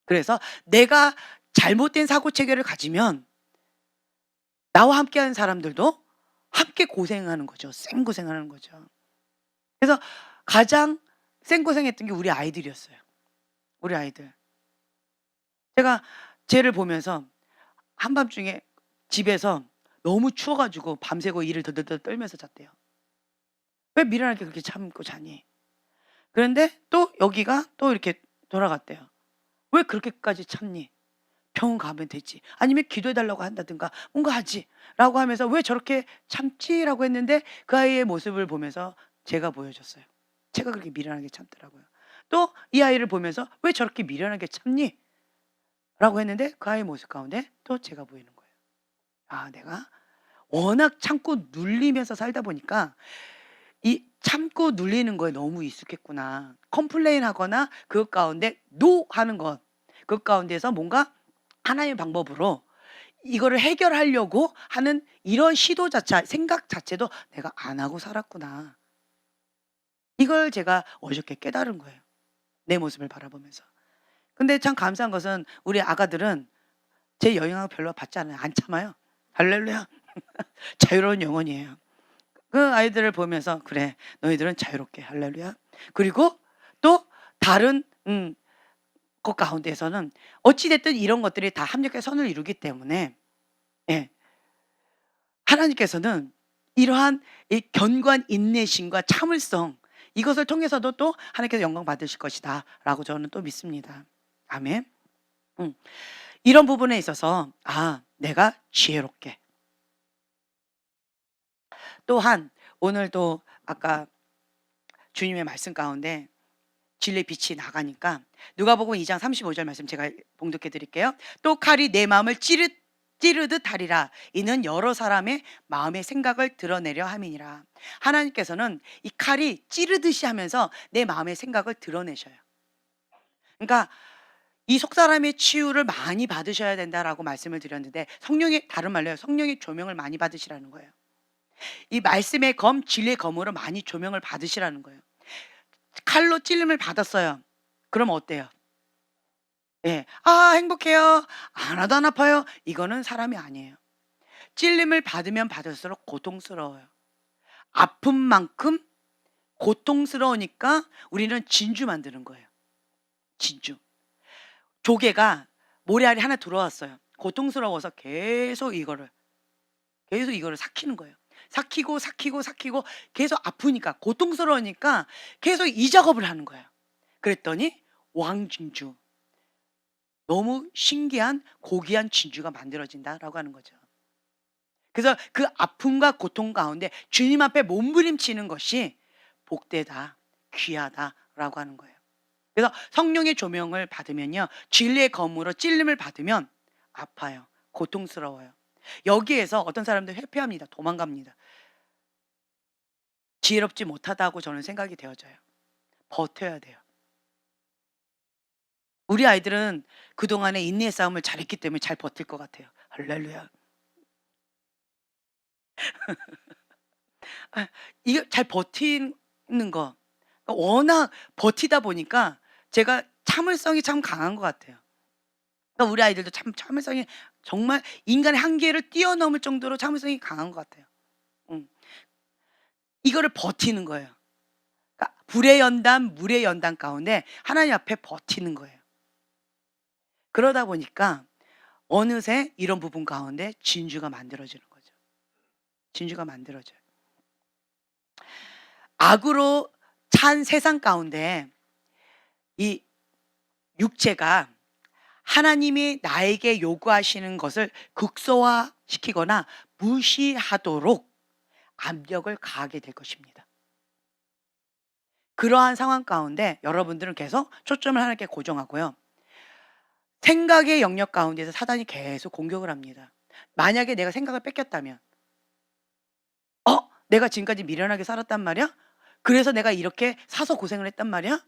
그래서 내가 잘못된 사고 체계를 가지면 나와 함께하는 사람들도 함께 고생하는 거죠. 생고생하는 거죠. 그래서 가장 생고생했던 게 우리 아이들이었어요. 우리 아이들. 제가 쟤를 보면서 한밤중에 집에서 너무 추워가지고 밤새고 이를 덜덜덜 떨면서 잤대요. 왜 미련하게 그렇게 참고 자니? 그런데 또 여기가 또 이렇게 돌아갔대요. 왜 그렇게까지 참니? 병원 가면 되지. 아니면 기도해달라고 한다든가 뭔가 하지. 라고 하면서 왜 저렇게 참지라고 했는데 그 아이의 모습을 보면서 제가 보여줬어요. 제가 그렇게 미련하게 참더라고요. 또 이 아이를 보면서 왜 저렇게 미련하게 참니? 라고 했는데 그 아이의 모습 가운데 또 제가 보이는 거예요. 아, 내가 워낙 참고 눌리면서 살다 보니까 이 참고 눌리는 거에 너무 익숙했구나. 컴플레인 하거나 그것 가운데 노 하는 것. 그 가운데서 뭔가 하나의 방법으로 이거를 해결하려고 하는 이런 시도 자체, 생각 자체도 내가 안 하고 살았구나. 이걸 제가 어저께 깨달은 거예요. 내 모습을 바라보면서. 근데 참 감사한 것은 우리 아가들은 제 영향을 별로 받지 않아요. 안 참아요. 할렐루야. 자유로운 영혼이에요. 그 아이들을 보면서 그래 너희들은 자유롭게 할렐루야. 그리고 또 다른 것 가운데서는 어찌 됐든 이런 것들이 다 합력해서 선을 이루기 때문에 예. 하나님께서는 이러한 이 견고한 인내심과 참을성 이것을 통해서도 또 하나님께서 영광 받으실 것이다라고 저는 또 믿습니다. 아멘. 음. 이런 부분에 있어서 내가 지혜롭게 또한 오늘도 아까 주님의 말씀 가운데 진리의 빛이 나가니까 누가복음 2장 35절 말씀 제가 봉독해 드릴게요. 또 칼이 내 마음을 찌르듯 하리라. 이는 여러 사람의 마음의 생각을 드러내려 함이니라. 하나님께서는 이 칼이 찌르듯이 하면서 내 마음의 생각을 드러내셔요. 그러니까 이 속 사람의 치유를 많이 받으셔야 된다라고 말씀을 드렸는데 성령의 다른 말로요. 성령의 조명을 많이 받으시라는 거예요. 이 말씀의 검, 진리의 검으로 많이 조명을 받으시라는 거예요. 칼로 찔림을 받았어요. 그럼 어때요? 예. 행복해요. 하나도 안 아파요. 이거는 사람이 아니에요. 찔림을 받으면 받을수록 고통스러워요. 아픈 만큼 고통스러우니까 우리는 진주 만드는 거예요. 진주. 조개가 모래알이 하나 들어왔어요. 고통스러워서 계속 이거를 삭히는 거예요. 삭히고 계속 아프니까 고통스러우니까 계속 이 작업을 하는 거예요. 그랬더니 왕진주, 너무 신기한 고귀한 진주가 만들어진다라고 하는 거죠. 그래서 그 아픔과 고통 가운데 주님 앞에 몸부림치는 것이 복되다, 귀하다라고 하는 거예요. 그래서 성령의 조명을 받으면요, 진리의 검으로 찔림을 받으면 아파요, 고통스러워요. 여기에서 어떤 사람들 회피합니다, 도망갑니다. 지혜롭지 못하다고 저는 생각이 되어져요. 버텨야 돼요. 우리 아이들은 그동안에 인내의 싸움을 잘했기 때문에 잘 버틸 것 같아요. 할렐루야. 이게 잘 버티는 거. 워낙 버티다 보니까 제가 참을성이 참 강한 것 같아요. 그러니까 우리 아이들도 참 참을성이 정말 인간의 한계를 뛰어넘을 정도로 참을성이 강한 것 같아요. 이거를 버티는 거예요. 그러니까 불의 연단, 물의 연단 가운데 하나님 앞에 버티는 거예요. 그러다 보니까 어느새 이런 부분 가운데 진주가 만들어지는 거죠. 진주가 만들어져요. 악으로 찬 세상 가운데 이 육체가 하나님이 나에게 요구하시는 것을 극소화시키거나 무시하도록 압력을 가하게 될 것입니다. 그러한 상황 가운데 여러분들은 계속 초점을 하나님께 고정하고요. 생각의 영역 가운데서 사단이 계속 공격을 합니다. 만약에 내가 생각을 뺏겼다면 내가 지금까지 미련하게 살았단 말이야? 그래서 내가 이렇게 사서 고생을 했단 말이야?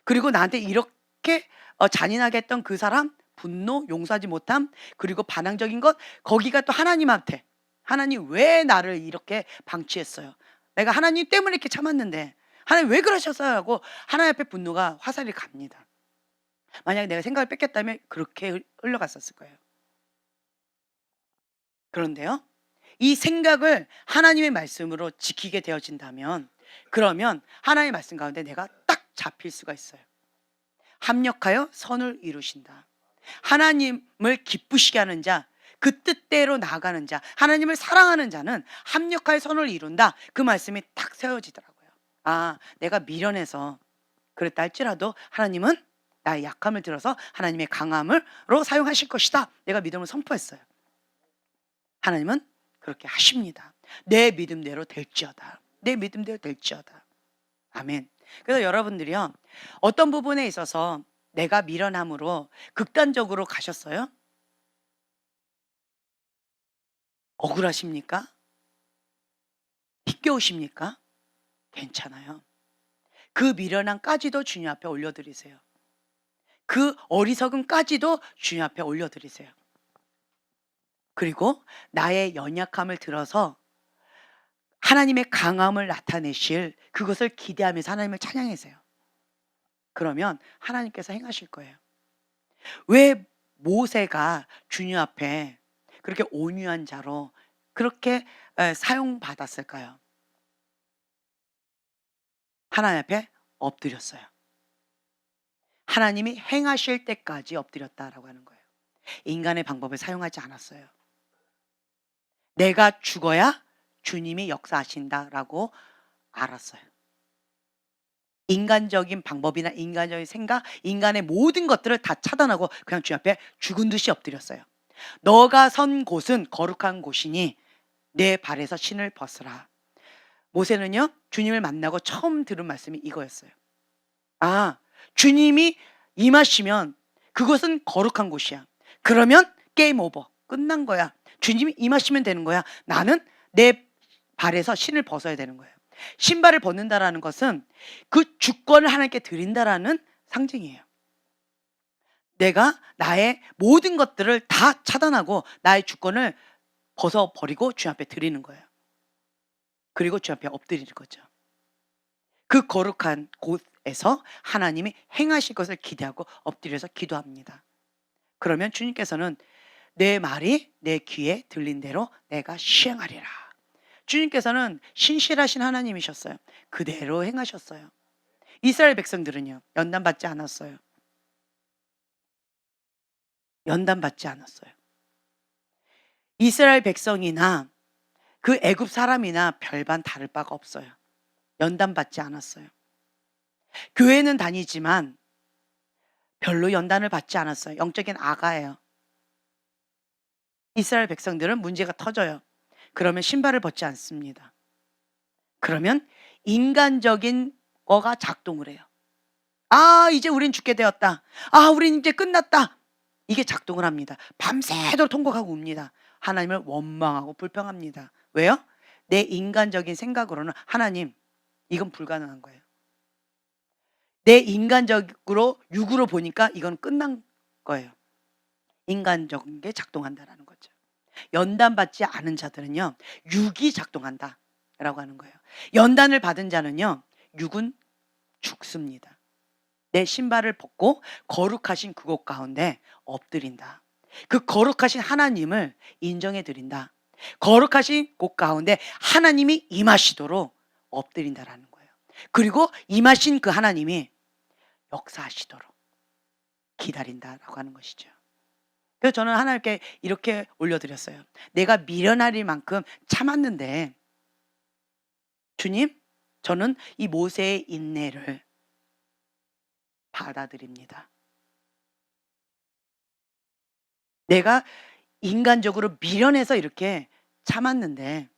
그리고 나한테 이렇게 잔인하게 했던 그 사람, 분노, 용서하지 못함, 그리고 반항적인 것, 거기가 또 하나님한테 하나님 왜 나를 이렇게 방치했어요? 내가 하나님 때문에 이렇게 참았는데 하나님 왜 그러셨어요? 하고 하나님 앞에 분노가 화살이 갑니다. 만약에 내가 생각을 뺏겼다면 그렇게 흘러갔었을 거예요. 그런데요, 이 생각을 하나님의 말씀으로 지키게 되어진다면 그러면 하나님의 말씀 가운데 내가 딱 잡힐 수가 있어요. 합력하여 선을 이루신다. 하나님을 기쁘시게 하는 자, 그 뜻대로 나아가는 자, 하나님을 사랑하는 자는 합력하여 선을 이룬다. 그 말씀이 딱 세워지더라고요. 내가 미련해서 그랬다 할지라도 하나님은 나의 약함을 들어서 하나님의 강함으로 사용하실 것이다. 내가 믿음을 선포했어요. 하나님은 그렇게 하십니다. 내 믿음대로 될지어다. 내 믿음대로 될지어다. 아멘. 그래서 여러분들이요, 어떤 부분에 있어서 내가 미련함으로 극단적으로 가셨어요? 억울하십니까? 힘겨우십니까? 괜찮아요. 그 미련함까지도 주님 앞에 올려드리세요. 그 어리석음까지도 주님 앞에 올려드리세요. 그리고 나의 연약함을 들어서 하나님의 강함을 나타내실 그것을 기대하면서 하나님을 찬양하세요. 그러면 하나님께서 행하실 거예요. 왜 모세가 주님 앞에 그렇게 온유한 자로 그렇게 사용받았을까요? 하나님 앞에 엎드렸어요. 하나님이 행하실 때까지 엎드렸다라고 하는 거예요. 인간의 방법을 사용하지 않았어요. 내가 죽어야 주님이 역사하신다라고 알았어요. 인간적인 방법이나 인간적인 생각, 인간의 모든 것들을 다 차단하고 그냥 주님 앞에 죽은 듯이 엎드렸어요. 너가 선 곳은 거룩한 곳이니 내 발에서 신을 벗으라. 모세는요, 주님을 만나고 처음 들은 말씀이 이거였어요. 아, 주님이 임하시면 그것은 거룩한 곳이야. 그러면 게임 오버. 끝난 거야. 주님이 임하시면 되는 거야. 나는 내 발에서 신을 벗어야 되는 거예요. 신발을 벗는다라는 것은 그 주권을 하나님께 드린다라는 상징이에요. 내가 나의 모든 것들을 다 차단하고 나의 주권을 벗어버리고 주 앞에 드리는 거예요. 그리고 주 앞에 엎드리는 거죠. 그 거룩한 곳에서 하나님이 행하실 것을 기대하고 엎드려서 기도합니다. 그러면 주님께서는 내 말이 내 귀에 들린 대로 내가 시행하리라. 주님께서는 신실하신 하나님이셨어요. 그대로 행하셨어요. 이스라엘 백성들은요, 연단받지 않았어요. 연단받지 않았어요. 이스라엘 백성이나 그 애굽 사람이나 별반 다를 바가 없어요. 연단받지 않았어요. 교회는 다니지만 별로 연단을 받지 않았어요. 영적인 아가예요. 이스라엘 백성들은 문제가 터져요. 그러면 신발을 벗지 않습니다. 그러면 인간적인 거가 작동을 해요. 아, 이제 우린 죽게 되었다. 아, 우린 이제 끝났다. 이게 작동을 합니다. 밤새도록 통곡하고 웁니다. 하나님을 원망하고 불평합니다. 왜요? 내 인간적인 생각으로는 하나님, 이건 불가능한 거예요. 내 인간적으로 육으로 보니까 이건 끝난 거예요. 인간적인 게 작동한다라는 거죠. 연단받지 않은 자들은요, 육이 작동한다라고 하는 거예요. 연단을 받은 자는요, 육은 죽습니다. 내 신발을 벗고 거룩하신 그곳 가운데 엎드린다. 그 거룩하신 하나님을 인정해 드린다. 거룩하신 곳 가운데 하나님이 임하시도록 엎드린다라는 거예요. 그리고 임하신 그 하나님이 역사하시도록 기다린다라고 하는 것이죠. 그래서 저는 하나님께 이렇게 올려드렸어요. 내가 미련할 만큼 참았는데 주님, 저는 이 모세의 인내를 받아들입니다. 내가 인간적으로 미련해서 이렇게 참았는데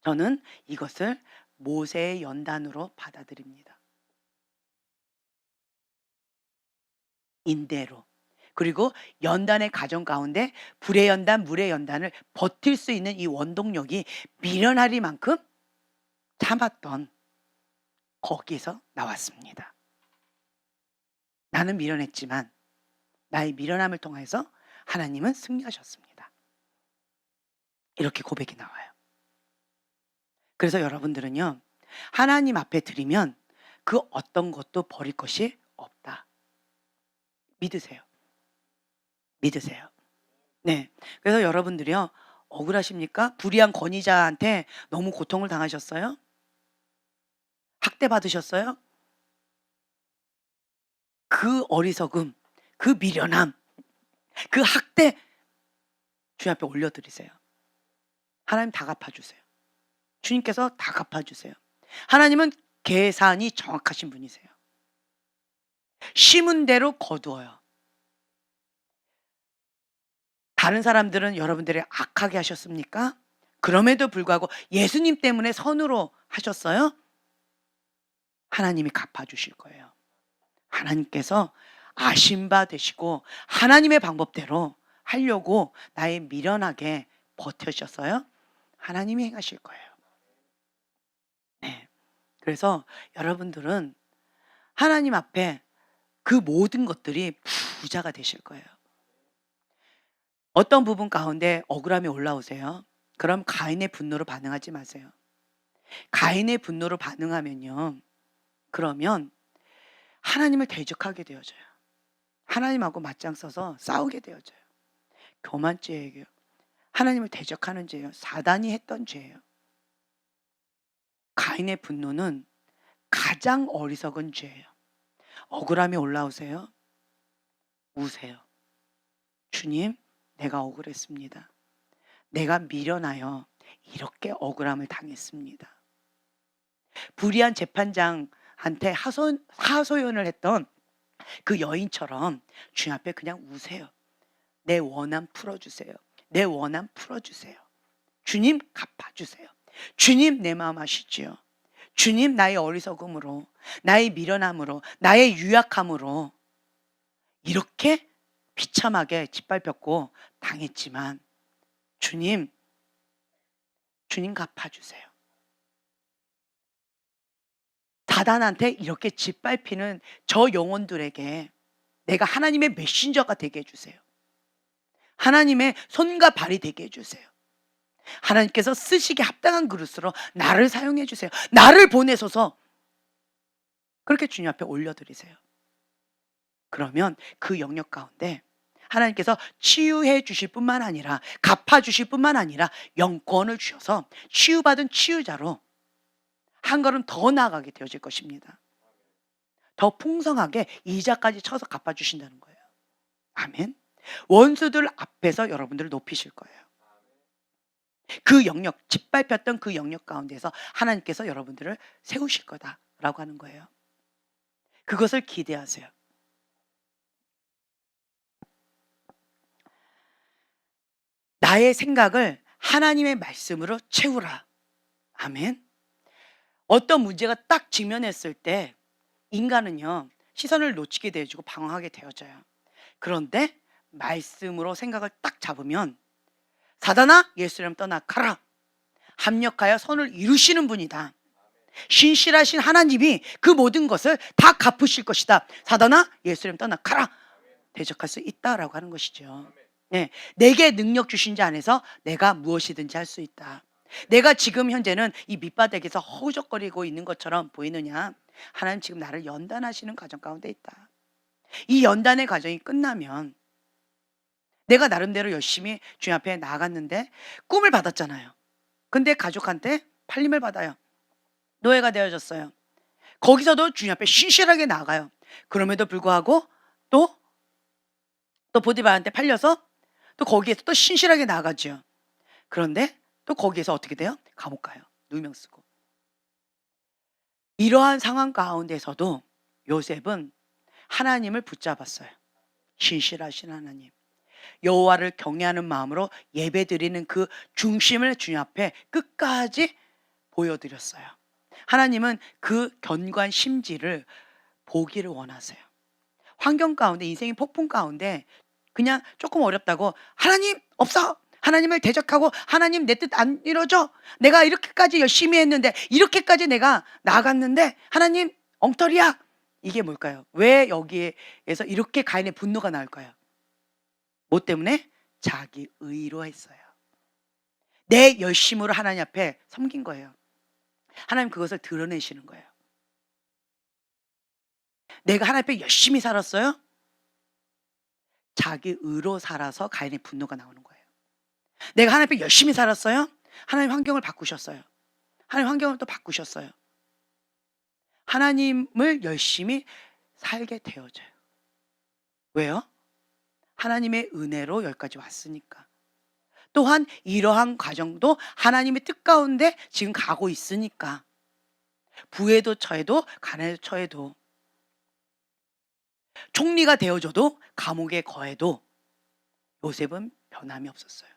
저는 이것을 모세의 연단으로 받아들입니다. 인대로. 그리고 연단의 과정 가운데 불의 연단, 물의 연단을 버틸 수 있는 이 원동력이 미련하리만큼 참았던 거기에서 나왔습니다. 나는 미련했지만 나의 미련함을 통해서 하나님은 승리하셨습니다. 이렇게 고백이 나와요. 그래서 여러분들은요, 하나님 앞에 드리면 그 어떤 것도 버릴 것이 없다. 믿으세요. 믿으세요. 네. 그래서 여러분들이요, 억울하십니까? 불의한 권위자한테 너무 고통을 당하셨어요? 학대받으셨어요? 그 어리석음, 그 미련함, 그 학대 주님 앞에 올려드리세요. 하나님 다 갚아주세요. 주님께서 다 갚아주세요. 하나님은 계산이 정확하신 분이세요. 심은 대로 거두어요. 다른 사람들은 여러분들이 악하게 하셨습니까? 그럼에도 불구하고 예수님 때문에 선으로 하셨어요? 하나님이 갚아주실 거예요. 하나님께서 아신 바 되시고 하나님의 방법대로 하려고 나의 미련하게 버텨주셨어요? 하나님이 행하실 거예요. 네. 그래서 여러분들은 하나님 앞에 그 모든 것들이 부자가 되실 거예요. 어떤 부분 가운데 억울함이 올라오세요? 그럼 가인의 분노로 반응하지 마세요. 가인의 분노로 반응하면요, 그러면 하나님을 대적하게 되어져요. 하나님하고 맞짱 써서 싸우게 되어져요. 교만죄예요. 하나님을 대적하는 죄예요. 사단이 했던 죄예요. 가인의 분노는 가장 어리석은 죄예요. 억울함이 올라오세요. 우세요. 주님, 내가 억울했습니다. 내가 미련하여 이렇게 억울함을 당했습니다. 불의한 재판장한테 하소연을 했던 그 여인처럼 주님 앞에 그냥 우세요. 내 원한 풀어주세요. 내 원한 풀어주세요. 주님 갚아주세요. 주님 내 마음 아시지요. 주님 나의 어리석음으로, 나의 미련함으로, 나의 유약함으로 이렇게 비참하게 짓밟혔고 당했지만 주님 갚아주세요. 사단한테 이렇게 짓밟히는 저 영혼들에게 내가 하나님의 메신저가 되게 해주세요. 하나님의 손과 발이 되게 해주세요. 하나님께서 쓰시기에 합당한 그릇으로 나를 사용해 주세요. 나를 보내소서. 그렇게 주님 앞에 올려드리세요. 그러면 그 영역 가운데 하나님께서 치유해 주실 뿐만 아니라 갚아 주실 뿐만 아니라 영권을 주셔서 치유받은 치유자로 한 걸음 더 나아가게 되어질 것입니다. 더 풍성하게 이자까지 쳐서 갚아주신다는 거예요. 아멘. 원수들 앞에서 여러분들을 높이실 거예요. 그 영역, 짓밟혔던 그 영역 가운데서 하나님께서 여러분들을 세우실 거다라고 하는 거예요. 그것을 기대하세요. 나의 생각을 하나님의 말씀으로 채우라. 아멘. 어떤 문제가 딱 직면했을 때 인간은요, 시선을 놓치게 되어지고 방황하게 되어져요. 그런데 말씀으로 생각을 딱 잡으면 사단아, 예수님 떠나 가라. 합력하여 선을 이루시는 분이다. 신실하신 하나님이 그 모든 것을 다 갚으실 것이다. 사단아, 예수님 떠나 가라. 대적할 수 있다라고 하는 것이죠. 네, 내게 능력 주신 자 안에서 내가 무엇이든지 할 수 있다. 내가 지금 현재는 이 밑바닥에서 허우적거리고 있는 것처럼 보이느냐? 하나님 지금 나를 연단하시는 과정 가운데 있다. 이 연단의 과정이 끝나면 내가 나름대로 열심히 주님 앞에 나아갔는데 꿈을 받았잖아요. 근데 가족한테 팔림을 받아요. 노예가 되어졌어요. 거기서도 주님 앞에 신실하게 나아가요. 그럼에도 불구하고 또 보디바한테 팔려서 또 거기에서 또 신실하게 나아가죠. 그런데 또 거기에서 어떻게 돼요? 감옥 가요. 누명 쓰고. 이러한 상황 가운데서도 요셉은 하나님을 붙잡았어요. 신실하신 하나님. 여호와를 경외하는 마음으로 예배드리는 그 중심을 주님 앞에 끝까지 보여드렸어요. 하나님은 그 견고한 심지를 보기를 원하세요. 환경 가운데, 인생의 폭풍 가운데 그냥 조금 어렵다고 하나님 없어! 하나님을 대적하고 하나님 내 뜻 안 이루어져. 내가 이렇게까지 열심히 했는데 이렇게까지 내가 나아갔는데 하나님 엉터리야. 이게 뭘까요? 왜 여기에서 이렇게 가인의 분노가 나올까요? 뭐 때문에? 자기 의로 했어요. 내 열심으로 하나님 앞에 섬긴 거예요. 하나님 그것을 드러내시는 거예요. 내가 하나님 앞에 열심히 살았어요? 자기 의로 살아서 가인의 분노가 나오는 거예요. 내가 하나님 앞에 열심히 살았어요? 하나님 환경을 바꾸셨어요. 하나님 환경을 또 바꾸셨어요. 하나님을 열심히 살게 되어져요. 왜요? 하나님의 은혜로 여기까지 왔으니까. 또한 이러한 과정도 하나님의 뜻 가운데 지금 가고 있으니까. 부에도 처해도 가난에도 처해도 총리가 되어줘도 감옥에 거해도 요셉은 변함이 없었어요.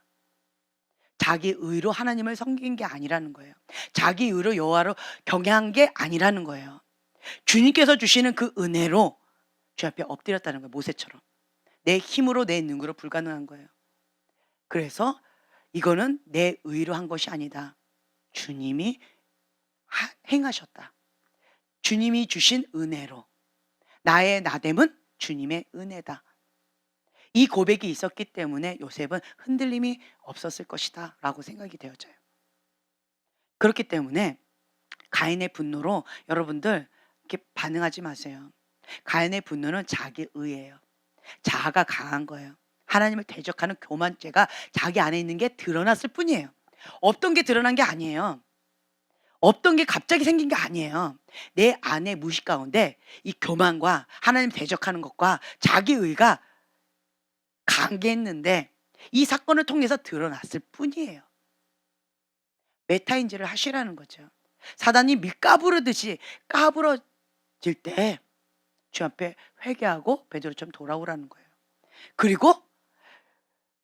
자기 의로 하나님을 섬긴 게 아니라는 거예요. 자기 의로 여호와로 경외한 게 아니라는 거예요. 주님께서 주시는 그 은혜로 주 앞에 엎드렸다는 거예요. 모세처럼. 내 힘으로 내 능으로 불가능한 거예요. 그래서 이거는 내 의로 한 것이 아니다. 주님이 행하셨다. 주님이 주신 은혜로. 나의 나됨은 주님의 은혜다. 이 고백이 있었기 때문에 요셉은 흔들림이 없었을 것이다 라고 생각이 되어져요. 그렇기 때문에 가인의 분노로 여러분들 이렇게 반응하지 마세요. 가인의 분노는 자기 의예요. 자아가 강한 거예요. 하나님을 대적하는 교만죄가 자기 안에 있는 게 드러났을 뿐이에요. 없던 게 드러난 게 아니에요. 없던 게 갑자기 생긴 게 아니에요. 내 안의 무의식 가운데 이 교만과 하나님 대적하는 것과 자기의가 강했는데 이 사건을 통해서 드러났을 뿐이에요. 메타인지를 하시라는 거죠. 사단이 밀가부르듯이 까부러질 때 주 앞에 회개하고 베드로처럼 돌아오라는 거예요. 그리고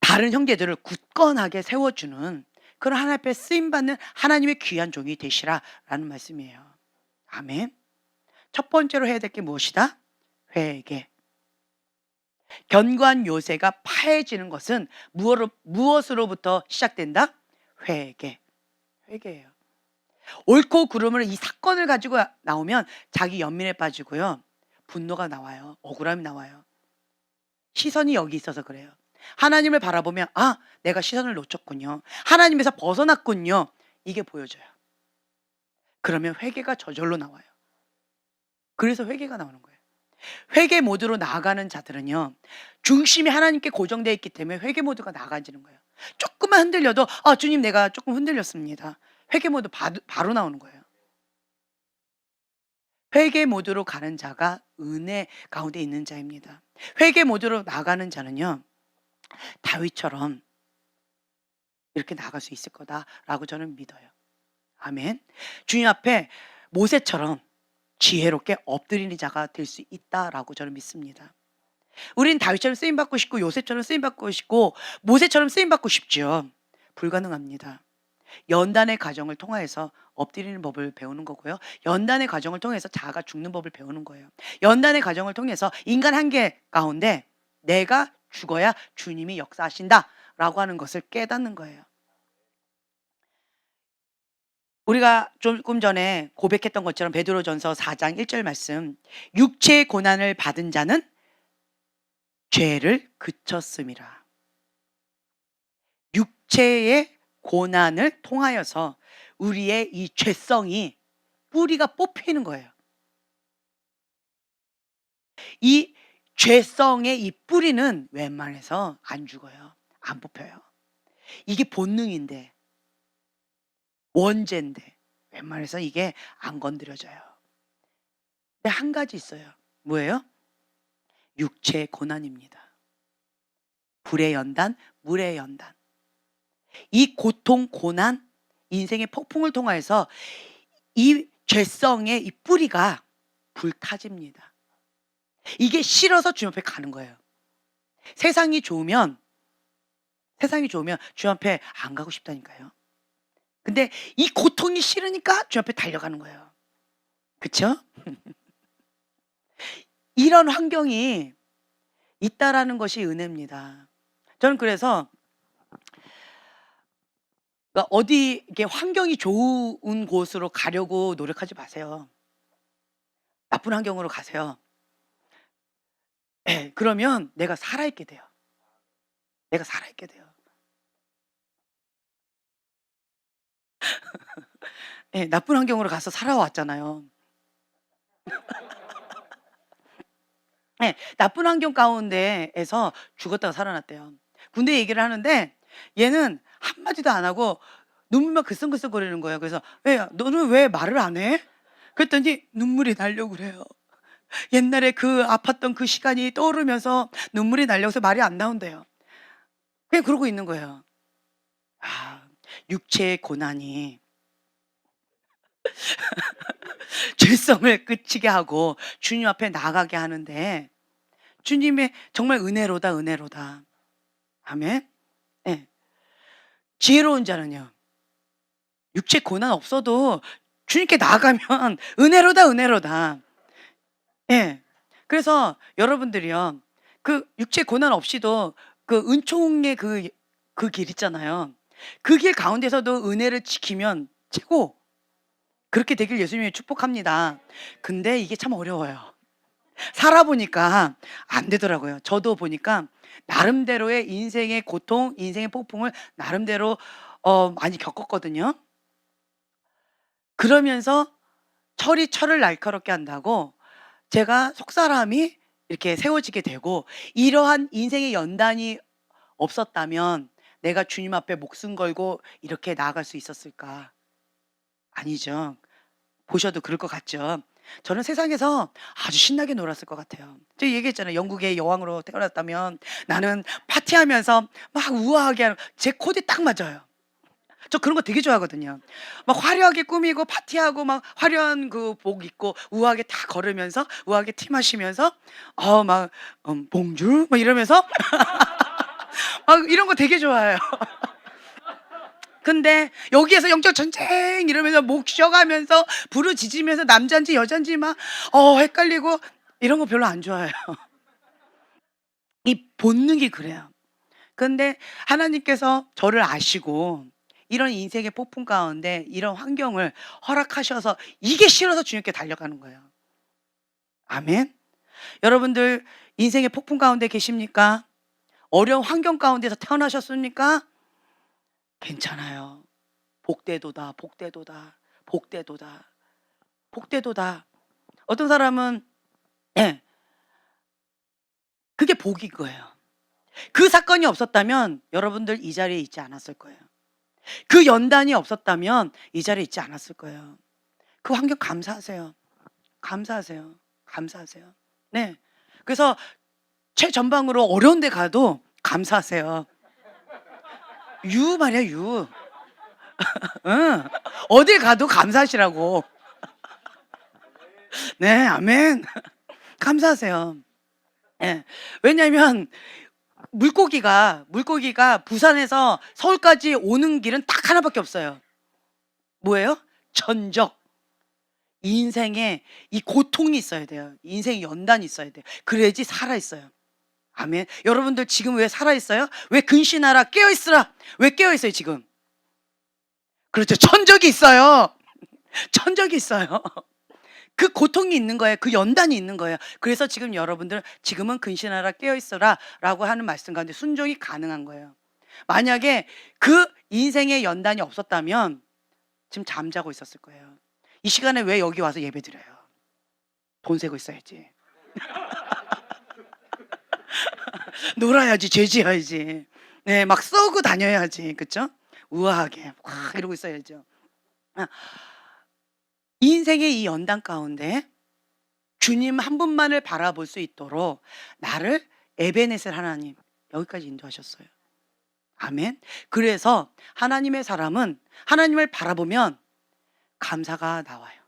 다른 형제들을 굳건하게 세워주는 그런 하나님 앞에 쓰임받는 하나님의 귀한 종이 되시라라는 말씀이에요. 아멘. 첫 번째로 해야 될 게 무엇이다? 회개. 견고한 요새가 파해지는 것은 무엇으로부터 시작된다? 회개. 회개예요. 옳고 그름을 이 사건을 가지고 나오면 자기 연민에 빠지고요. 분노가 나와요. 억울함이 나와요. 시선이 여기 있어서 그래요. 하나님을 바라보면 내가 시선을 놓쳤군요. 하나님에서 벗어났군요. 이게 보여져요. 그러면 회개가 저절로 나와요. 그래서 회개가 나오는 거예요. 회개 모드로 나아가는 자들은요. 중심이 하나님께 고정되어 있기 때문에 회개 모드가 나아가지는 거예요. 조금만 흔들려도 주님 내가 조금 흔들렸습니다. 회개 모드 바로 나오는 거예요. 회개 모드로 가는 자가 은혜 가운데 있는 자입니다. 회개 모드로 나가는 자는요. 다윗처럼 이렇게 나갈 수 있을 거다라고 저는 믿어요. 아멘. 주님 앞에 모세처럼 지혜롭게 엎드리는 자가 될 수 있다라고 저는 믿습니다. 우린 다윗처럼 쓰임받고 싶고 요셉처럼 쓰임받고 싶고 모세처럼 쓰임받고 싶죠. 불가능합니다. 연단의 과정을 통해서 엎드리는 법을 배우는 거고요. 연단의 과정을 통해서 자아가 죽는 법을 배우는 거예요. 연단의 과정을 통해서 인간 한계 가운데 내가 죽어야 주님이 역사하신다라고 하는 것을 깨닫는 거예요. 우리가 조금 전에 고백했던 것처럼 베드로전서 4장 1절 말씀, 육체의 고난을 받은 자는 죄를 그쳤음이라. 육체의 고난을 통하여서 우리의 이 죄성이 뿌리가 뽑히는 거예요. 이 죄성의 이 뿌리는 웬만해서 안 죽어요. 안 뽑혀요. 이게 본능인데 원죄인데 웬만해서 이게 안 건드려져요. 근데 한 가지 있어요. 뭐예요? 육체의 고난입니다. 불의 연단, 물의 연단. 이 고통, 고난, 인생의 폭풍을 통해서 이 죄성의 이 뿌리가 불타집니다. 이게 싫어서 주님 앞에 가는 거예요. 세상이 좋으면 주님 앞에 안 가고 싶다니까요. 근데 이 고통이 싫으니까 주님 앞에 달려가는 거예요. 그렇죠? 이런 환경이 있다라는 것이 은혜입니다. 저는 그래서 어디 이게 환경이 좋은 곳으로 가려고 노력하지 마세요. 나쁜 환경으로 가세요. 그러면 내가 살아있게 돼요. 내가 살아있게 돼요. 나쁜 환경으로 가서 살아왔잖아요. 나쁜 환경 가운데에서 죽었다가 살아났대요. 군대 얘기를 하는데 얘는 한마디도 안 하고 눈물만 글썽글썽거리는 거예요. 그래서 너는 왜 말을 안 해? 그랬더니 눈물이 나려고 그래요. 옛날에 그 아팠던 그 시간이 떠오르면서 눈물이 나려서 말이 안 나온대요. 그냥 그러고 있는 거예요. 육체의 고난이 죄성을 끝이게 하고 주님 앞에 나가게 하는데 주님의 정말 은혜로다. 아멘. 지혜로운 자는요. 육체 고난 없어도 주님께 나아가면 은혜로다. 그래서 여러분들이요. 그 육체 고난 없이도 그 은총의 그 길 있잖아요. 그 길 가운데서도 은혜를 지키면 최고. 그렇게 되길 예수님이 축복합니다. 근데 이게 참 어려워요. 살아보니까 안 되더라고요. 저도 보니까 나름대로의 인생의 고통, 인생의 폭풍을 나름대로 많이 겪었거든요. 그러면서 철이 철을 날카롭게 한다고 제가 속사람이 이렇게 세워지게 되고, 이러한 인생의 연단이 없었다면 내가 주님 앞에 목숨 걸고 이렇게 나아갈 수 있었을까? 아니죠. 보셔도 그럴 것 같죠. 저는 세상에서 아주 신나게 놀았을 것 같아요. 제가 얘기했잖아요. 영국의 여왕으로 태어났다면 나는 파티하면서 막 우아하게 하는 제 코드에 딱 맞아요. 저 그런 거 되게 좋아하거든요. 막 화려하게 꾸미고 파티하고 막 화려한 그 복 입고 우아하게 다 걸으면서 우아하게 티 마시면서 막 봉주 막 이러면서 막 이런 거 되게 좋아해요. 근데 여기에서 영적 전쟁 이러면서 목 쉬어가면서 부르짖으면서 남잔지 여잔지 막 헷갈리고 이런 거 별로 안 좋아해요. 이 본능이 그래요. 근데 하나님께서 저를 아시고 이런 인생의 폭풍 가운데 이런 환경을 허락하셔서 이게 싫어서 주님께 달려가는 거예요. 아멘. 여러분들 인생의 폭풍 가운데 계십니까? 어려운 환경 가운데서 태어나셨습니까? 괜찮아요. 복되도다, 복되도다, 복되도다, 복되도다. 어떤 사람은 예, 그게 복인 거예요. 그 사건이 없었다면 여러분들 이 자리에 있지 않았을 거예요. 그 연단이 없었다면 이 자리에 있지 않았을 거예요. 그 환경 감사하세요. 감사하세요. 감사하세요. 네. 그래서 최전방으로 어려운 데 가도 감사하세요. 유 말이야, 유. 응. 어딜 가도 감사하시라고. 네, 아멘. 감사하세요. 예. 왜냐면 물고기가 부산에서 서울까지 오는 길은 딱 하나밖에 없어요. 뭐예요? 전적. 인생에 이 고통이 있어야 돼요. 인생의 연단이 있어야 돼요. 그래야지 살아있어요. 아멘. 여러분들 지금 왜 살아있어요? 왜 근신하라 깨어있으라. 왜 깨어있어요 지금? 그렇죠. 천적이 있어요. 천적이 있어요. 그 고통이 있는 거예요. 그 연단이 있는 거예요. 그래서 지금 여러분들 지금은 근신하라 깨어있어라 라고 하는 말씀 가운데 순종이 가능한 거예요. 만약에 그 인생의 연단이 없었다면 지금 잠자고 있었을 거예요. 이 시간에 왜 여기 와서 예배 드려요? 돈 세고 있어야지. 놀아야지, 죄지어야지. 네, 막 쏘고 다녀야지. 그쵸? 우아하게 확 이러고 있어야죠. 인생의 이 연단 가운데 주님 한 분만을 바라볼 수 있도록 나를 에베네셀 하나님 여기까지 인도하셨어요. 아멘. 그래서 하나님의 사람은 하나님을 바라보면 감사가 나와요.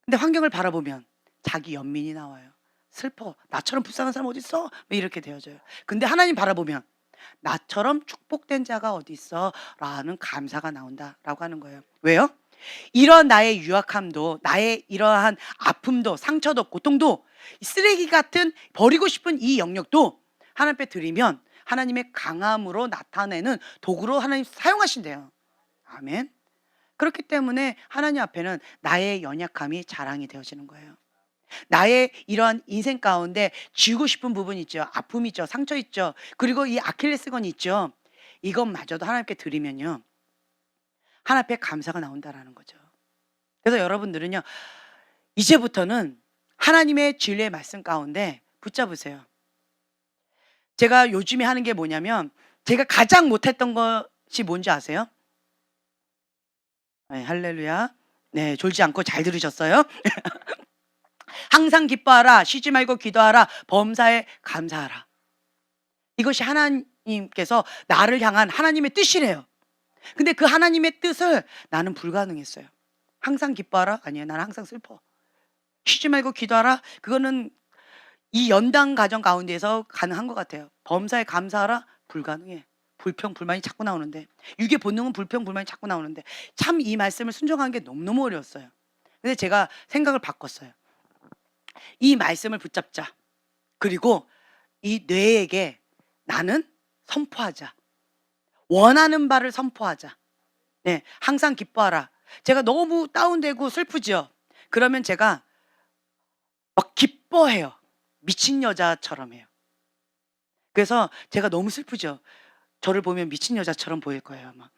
근데 환경을 바라보면 자기 연민이 나와요. 슬퍼. 나처럼 불쌍한 사람 어디 있어? 왜 이렇게 되어져요. 근데 하나님 바라보면 나처럼 축복된 자가 어디 있어? 라는 감사가 나온다라고 하는 거예요. 왜요? 이런 나의 유약함도 나의 이러한 아픔도 상처도 고통도 쓰레기 같은 버리고 싶은 이 영역도 하나님 앞에 드리면 하나님의 강함으로 나타내는 도구로 하나님 사용하신대요. 아멘. 그렇기 때문에 하나님 앞에는 나의 연약함이 자랑이 되어지는 거예요. 나의 이러한 인생 가운데 지우고 싶은 부분이 있죠. 아픔이 있죠. 상처 있죠. 그리고 이 아킬레스건이 있죠. 이것마저도 하나님께 드리면요. 하나님 앞에 감사가 나온다라는 거죠. 그래서 여러분들은요. 이제부터는 하나님의 진리의 말씀 가운데 붙잡으세요. 제가 요즘에 하는 게 뭐냐면 제가 가장 못했던 것이 뭔지 아세요? 네, 할렐루야. 네, 졸지 않고 잘 들으셨어요? 항상 기뻐하라. 쉬지 말고 기도하라. 범사에 감사하라. 이것이 하나님께서 나를 향한 하나님의 뜻이래요. 근데 그 하나님의 뜻을 나는 불가능했어요. 항상 기뻐하라? 아니에요. 나는 항상 슬퍼. 쉬지 말고 기도하라? 그거는 이 연단 과정 가운데서 가능한 것 같아요. 범사에 감사하라? 불가능해. 불평, 불만이 자꾸 나오는데 육의 본능은 불평, 불만이 자꾸 나오는데 참 이 말씀을 순종하는 게 너무너무 어려웠어요. 근데 제가 생각을 바꿨어요. 이 말씀을 붙잡자. 그리고 이 뇌에게 나는 선포하자. 원하는 바를 선포하자. 네, 항상 기뻐하라. 제가 너무 다운되고 슬프죠. 그러면 제가 막 기뻐해요. 미친 여자처럼 해요. 그래서 제가 너무 슬프죠. 저를 보면 미친 여자처럼 보일 거예요, 아마.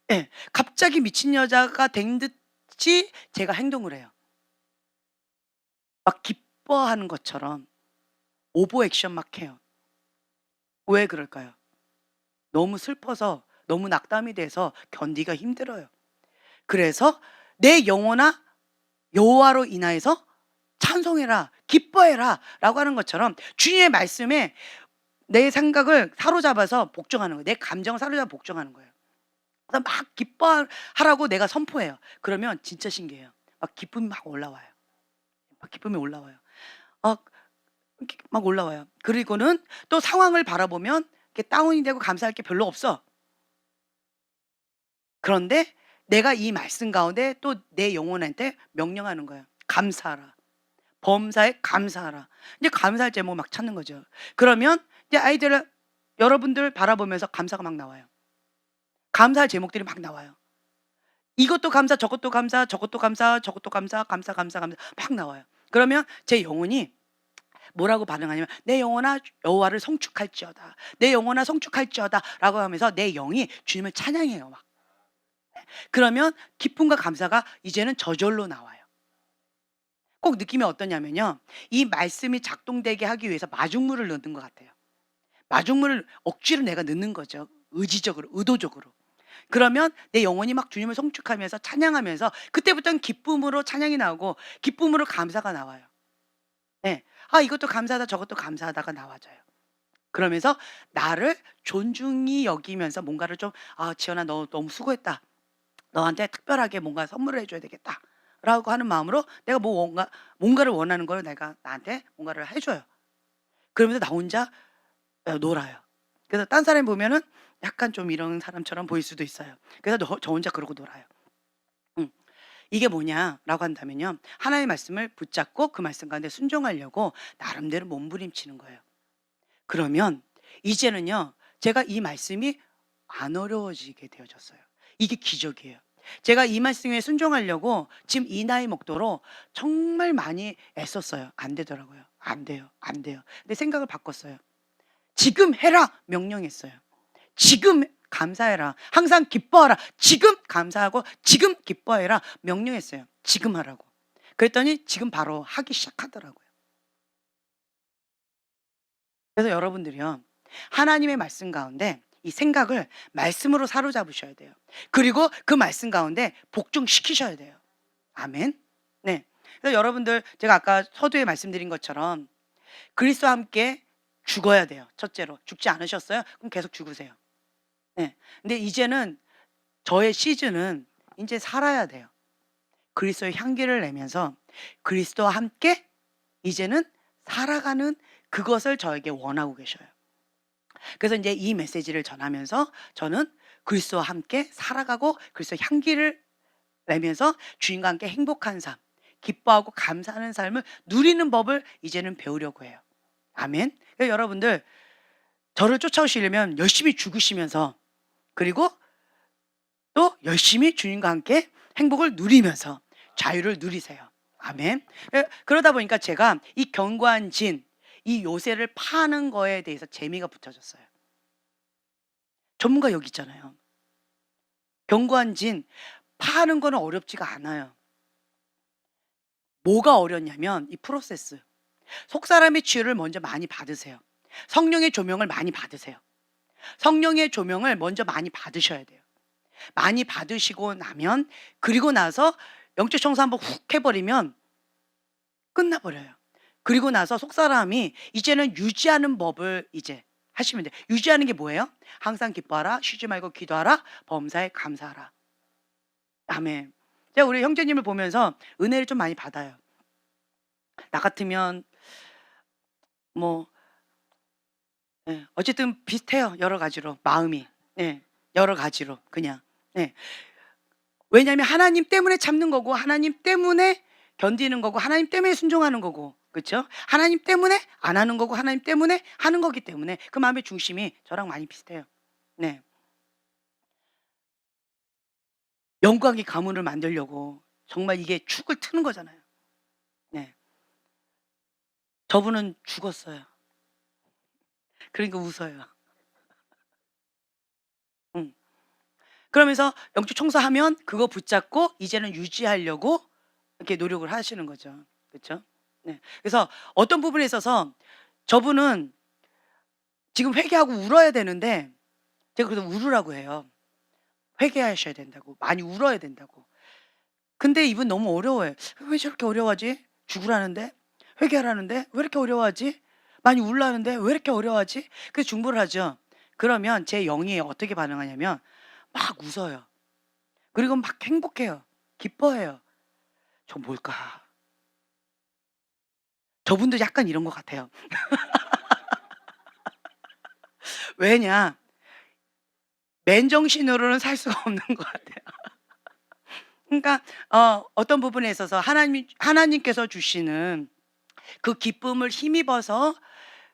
네, 갑자기 미친 여자가 된 듯이 제가 행동을 해요. 막 기뻐하는 것처럼 오버 액션 막 해요. 왜 그럴까요? 너무 슬퍼서 너무 낙담이 돼서 견디기가 힘들어요. 그래서 내 영혼아 여호와로 인하여서 찬송해라, 기뻐해라라고 하는 것처럼 주님의 말씀에 내 생각을 사로잡아서 복종하는 거예요. 내 감정을 사로잡아 복종하는 거예요. 그래서 막 기뻐하라고 내가 선포해요. 그러면 진짜 신기해요. 막 기쁨이 막 올라와요. 막 기쁨이 올라와요. 막 올라와요. 그리고는 또 상황을 바라보면 이렇게 다운이 되고 감사할 게 별로 없어. 그런데 내가 이 말씀 가운데 또 내 영혼한테 명령하는 거예요. 감사하라. 범사에 감사하라. 이제 감사할 제목 막 찾는 거죠. 그러면 이제 아이들 여러분들 바라보면서 감사가 막 나와요. 감사할 제목들이 막 나와요. 이것도 감사, 저것도 감사, 저것도 감사, 저것도 감사, 감사, 감사, 감사 막 나와요. 그러면 제 영혼이 뭐라고 반응하냐면 내 영혼아 여호와를 성축할지어다. 내 영혼아 성축할지어다라고 하면서 내 영이 주님을 찬양해요 막. 그러면 기쁨과 감사가 이제는 저절로 나와요. 꼭 느낌이 어떠냐면요. 이 말씀이 작동되게 하기 위해서 마중물을 넣는 것 같아요. 마중물을 억지로 내가 넣는 거죠. 의지적으로, 의도적으로. 그러면 내 영혼이 막 주님을 성축하면서 찬양하면서 그때부터는 기쁨으로 찬양이 나오고 기쁨으로 감사가 나와요. 네. 이것도 감사하다 저것도 감사하다가 나와져요. 그러면서 나를 존중히 여기면서 뭔가를 좀 지연아 너 너무 수고했다. 너한테 특별하게 뭔가 선물을 해줘야 되겠다. 라고 하는 마음으로 내가 뭔가를 원하는 걸 내가 나한테 뭔가를 해줘요. 그러면서 나 혼자 놀아요. 그래서 딴 사람 보면은 약간 좀 이런 사람처럼 보일 수도 있어요. 그래서 저 혼자 그러고 놀아요. 이게 뭐냐라고 한다면요. 하나님의 말씀을 붙잡고 그 말씀 가운데 순종하려고 나름대로 몸부림치는 거예요. 그러면 이제는요. 제가 이 말씀이 안 어려워지게 되어졌어요. 이게 기적이에요. 제가 이 말씀에 순종하려고 지금 이 나이 먹도록 정말 많이 애썼어요. 안 되더라고요. 안 돼요. 안 돼요. 근데 생각을 바꿨어요. 지금 해라 명령했어요. 지금 감사해라. 항상 기뻐하라. 지금 감사하고 지금 기뻐해라 명령했어요. 지금 하라고. 그랬더니 지금 바로 하기 시작하더라고요. 그래서 여러분들이요. 하나님의 말씀 가운데 이 생각을 말씀으로 사로잡으셔야 돼요. 그리고 그 말씀 가운데 복종시키셔야 돼요. 아멘. 네. 그래서 여러분들 제가 아까 서두에 말씀드린 것처럼 그리스도와 함께 죽어야 돼요. 첫째로. 죽지 않으셨어요? 그럼 계속 죽으세요. 네. 근데 이제는 저의 시즌은 이제 살아야 돼요. 그리스도의 향기를 내면서 그리스도와 함께 이제는 살아가는 그것을 저에게 원하고 계셔요. 그래서 이제 이 메시지를 전하면서 저는 그리스도와 함께 살아가고 그리스도의 향기를 내면서 주님과 함께 행복한 삶, 기뻐하고 감사하는 삶을 누리는 법을 이제는 배우려고 해요. 아멘. 그러니까 여러분들 저를 쫓아오시려면 열심히 죽으시면서 그리고 또 열심히 주님과 함께 행복을 누리면서 자유를 누리세요. 아멘. 그러다 보니까 제가 이 견고한 진, 이 요새를 파는 거에 대해서 재미가 붙어졌어요. 전문가 여기 있잖아요. 견고한 진, 파는 거는 어렵지가 않아요. 뭐가 어렵냐면 이 프로세스. 속사람의 치유를 먼저 많이 받으세요. 성령의 조명을 많이 받으세요. 성령의 조명을 먼저 많이 받으셔야 돼요. 많이 받으시고 나면 그리고 나서 영적 청소 한번 훅 해버리면 끝나버려요. 그리고 나서 속사람이 이제는 유지하는 법을 이제 하시면 돼요. 유지하는 게 뭐예요? 항상 기뻐하라, 쉬지 말고 기도하라, 범사에 감사하라. 아멘. 제가 우리 형제님을 보면서 은혜를 좀 많이 받아요. 나 같으면 어쨌든 비슷해요. 여러 가지로 마음이. 여러 가지로 그냥. 왜냐하면 하나님 때문에 참는 거고 하나님 때문에 견디는 거고 하나님 때문에 순종하는 거고 그렇죠? 하나님 때문에 안 하는 거고 하나님 때문에 하는 거기 때문에 그 마음의 중심이 저랑 많이 비슷해요. 영광의 가문을 만들려고 정말 이게 축을 트는 거잖아요. 저분은 죽었어요. 그러니까 웃어요. 그러면서 영적 청소하면 그거 붙잡고 이제는 유지하려고 이렇게 노력을 하시는 거죠. 그렇죠? 그래서 어떤 부분에 있어서 저분은 지금 회개하고 울어야 되는데 제가 그래서 울으라고 해요. 회개하셔야 된다고. 많이 울어야 된다고. 근데 이분 너무 어려워해. 왜 저렇게 어려워하지? 죽으라는데? 회개하라는데? 왜 이렇게 어려워하지? 많이 울라는데 왜 이렇게 어려워하지? 그래서 중보를 하죠. 그러면 제 영이 어떻게 반응하냐면 막 웃어요. 그리고 막 행복해요. 기뻐해요. 저 뭘까? 저분도 약간 이런 것 같아요. 왜냐? 맨정신으로는 살 수가 없는 것 같아요. 그러니까 어떤 부분에 있어서 하나님께서 주시는 그 기쁨을 힘입어서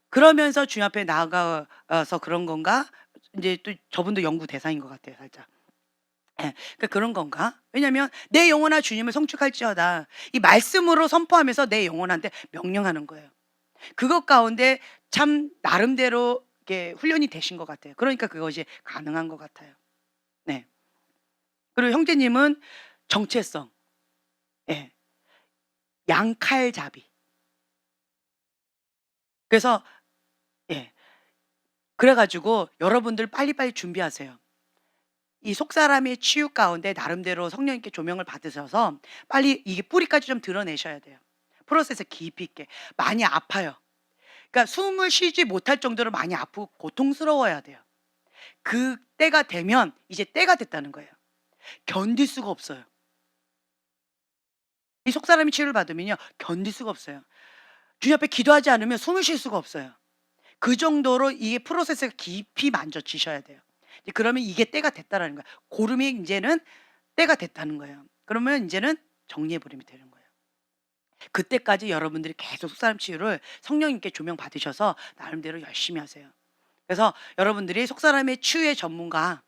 그러면서 주님 앞에 나아가서 그런 건가? 이제 또 저분도 연구 대상인 것 같아요, 살짝. 예. 그러니까 그런 건가? 왜냐면 내 영혼아 주님을 성축할지어다. 이 말씀으로 선포하면서 내 영혼한테 명령하는 거예요. 그것 가운데 참 나름대로 이렇게 훈련이 되신 것 같아요. 그러니까 그것이 가능한 것 같아요. 네. 그리고 형제님은 정체성. 예. 양칼잡이. 그래서 예. 그래 가지고 여러분들 빨리빨리 준비하세요. 이 속사람의 치유 가운데 나름대로 성령님께 조명을 받으셔서 빨리 이게 뿌리까지 좀 드러내셔야 돼요. 프로세스 깊이 있게. 많이 아파요. 그러니까 숨을 쉬지 못할 정도로 많이 아프고 고통스러워야 돼요. 그 때가 되면 이제 때가 됐다는 거예요. 견딜 수가 없어요. 이 속사람이 치유를 받으면요. 견딜 수가 없어요. 주님 앞에 기도하지 않으면 숨을 쉴 수가 없어요. 그 정도로 이게 프로세스가 깊이 만져지셔야 돼요. 그러면 이게 때가 됐다라는 거예요. 고름이 이제는 때가 됐다는 거예요. 그러면 이제는 정리해 버리면 되는 거예요. 그때까지 여러분들이 계속 속사람 치유를 성령님께 조명 받으셔서 나름대로 열심히 하세요. 그래서 여러분들이 속사람의 치유의 전문가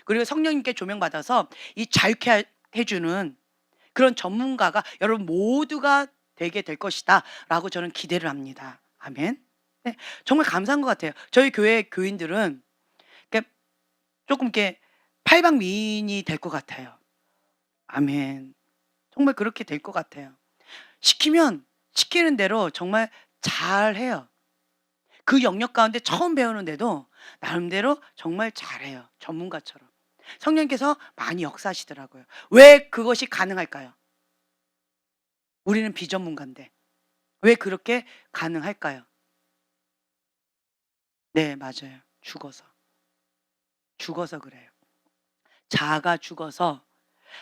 그리고 성령님께 조명 받아서 이 자유케 해주는 그런 전문가가 여러분 모두가 되게 될 것이다라고 저는 기대를 합니다. 아멘. 네, 정말 감사한 것 같아요. 저희 교회 교인들은 이렇게 조금 이렇게 팔방미인이 될 것 같아요. 아멘. 정말 그렇게 될 것 같아요. 시키면 시키는 대로 정말 잘해요. 그 영역 가운데 처음 배우는데도 나름대로 정말 잘해요. 전문가처럼. 성령께서 많이 역사하시더라고요. 왜 그것이 가능할까요? 우리는 비전문가인데 왜 그렇게 가능할까요? 네, 맞아요. 죽어서 그래요. 자아가 죽어서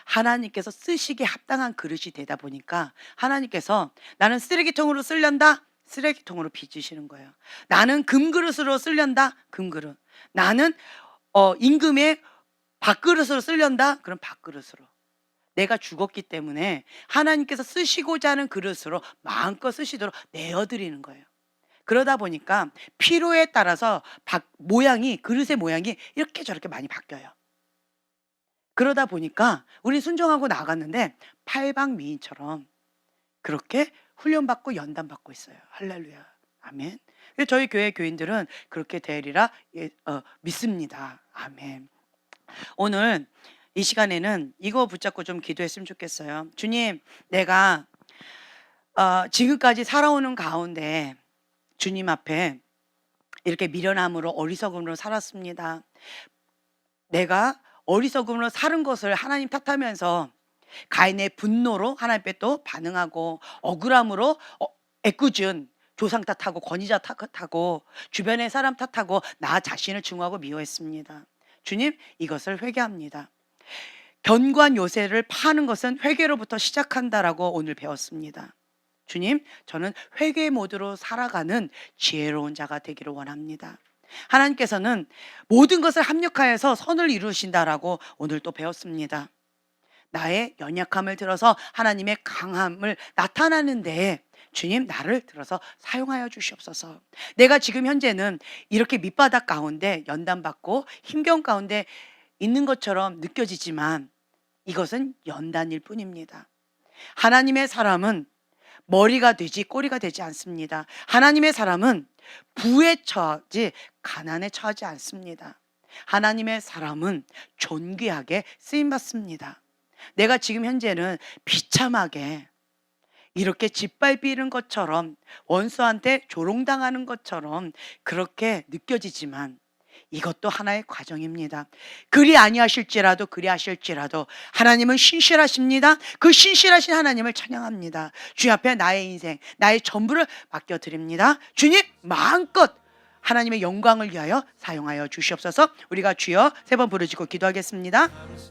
하나님께서 쓰시기에 합당한 그릇이 되다 보니까 하나님께서 나는 쓰레기통으로 쓸련다? 쓰레기통으로 빚으시는 거예요. 나는 금그릇으로 쓸련다? 금그릇. 나는 임금의 밥그릇으로 쓸련다? 그럼 밥그릇으로. 내가 죽었기 때문에 하나님께서 쓰시고자 하는 그릇으로 마음껏 쓰시도록 내어드리는 거예요. 그러다 보니까 필요에 따라서 그릇의 모양이 이렇게 저렇게 많이 바뀌어요. 그러다 보니까 우리 순종하고 나갔는데 팔방미인처럼 그렇게 훈련받고 연단받고 있어요. 할렐루야. 아멘. 그래서 저희 교회 교인들은 그렇게 되리라 믿습니다. 아멘. 오늘 이 시간에는 이거 붙잡고 좀 기도했으면 좋겠어요. 주님, 내가 지금까지 살아오는 가운데 주님 앞에 이렇게 미련함으로 어리석음으로 살았습니다. 내가 어리석음으로 사는 것을 하나님 탓하면서 가인의 분노로 하나님 앞에 또 반응하고 억울함으로 애꿎은 조상 탓하고 권위자 탓하고 주변의 사람 탓하고 나 자신을 증오하고 미워했습니다. 주님, 이것을 회개합니다. 견고한 요새를 파는 것은 회개로부터 시작한다라고 오늘 배웠습니다. 주님, 저는 회개 모드로 살아가는 지혜로운 자가 되기를 원합니다. 하나님께서는 모든 것을 합력하여서 선을 이루신다라고 오늘 또 배웠습니다. 나의 연약함을 들어서 하나님의 강함을 나타나는데 주님, 나를 들어서 사용하여 주시옵소서. 내가 지금 현재는 이렇게 밑바닥 가운데 연단받고 힘겨운 가운데 있는 것처럼 느껴지지만 이것은 연단일 뿐입니다. 하나님의 사람은 머리가 되지 꼬리가 되지 않습니다. 하나님의 사람은 부에 처하지 가난에 처하지 않습니다. 하나님의 사람은 존귀하게 쓰임받습니다. 내가 지금 현재는 비참하게 이렇게 짓밟히는 것처럼 원수한테 조롱당하는 것처럼 그렇게 느껴지지만 이것도 하나의 과정입니다. 그리 아니하실지라도 하나님은 신실하십니다. 그 신실하신 하나님을 찬양합니다. 주님 앞에 나의 인생, 나의 전부를 맡겨드립니다. 주님 마음껏 하나님의 영광을 위하여 사용하여 주시옵소서. 우리가 주여 3번 부르짖고 기도하겠습니다.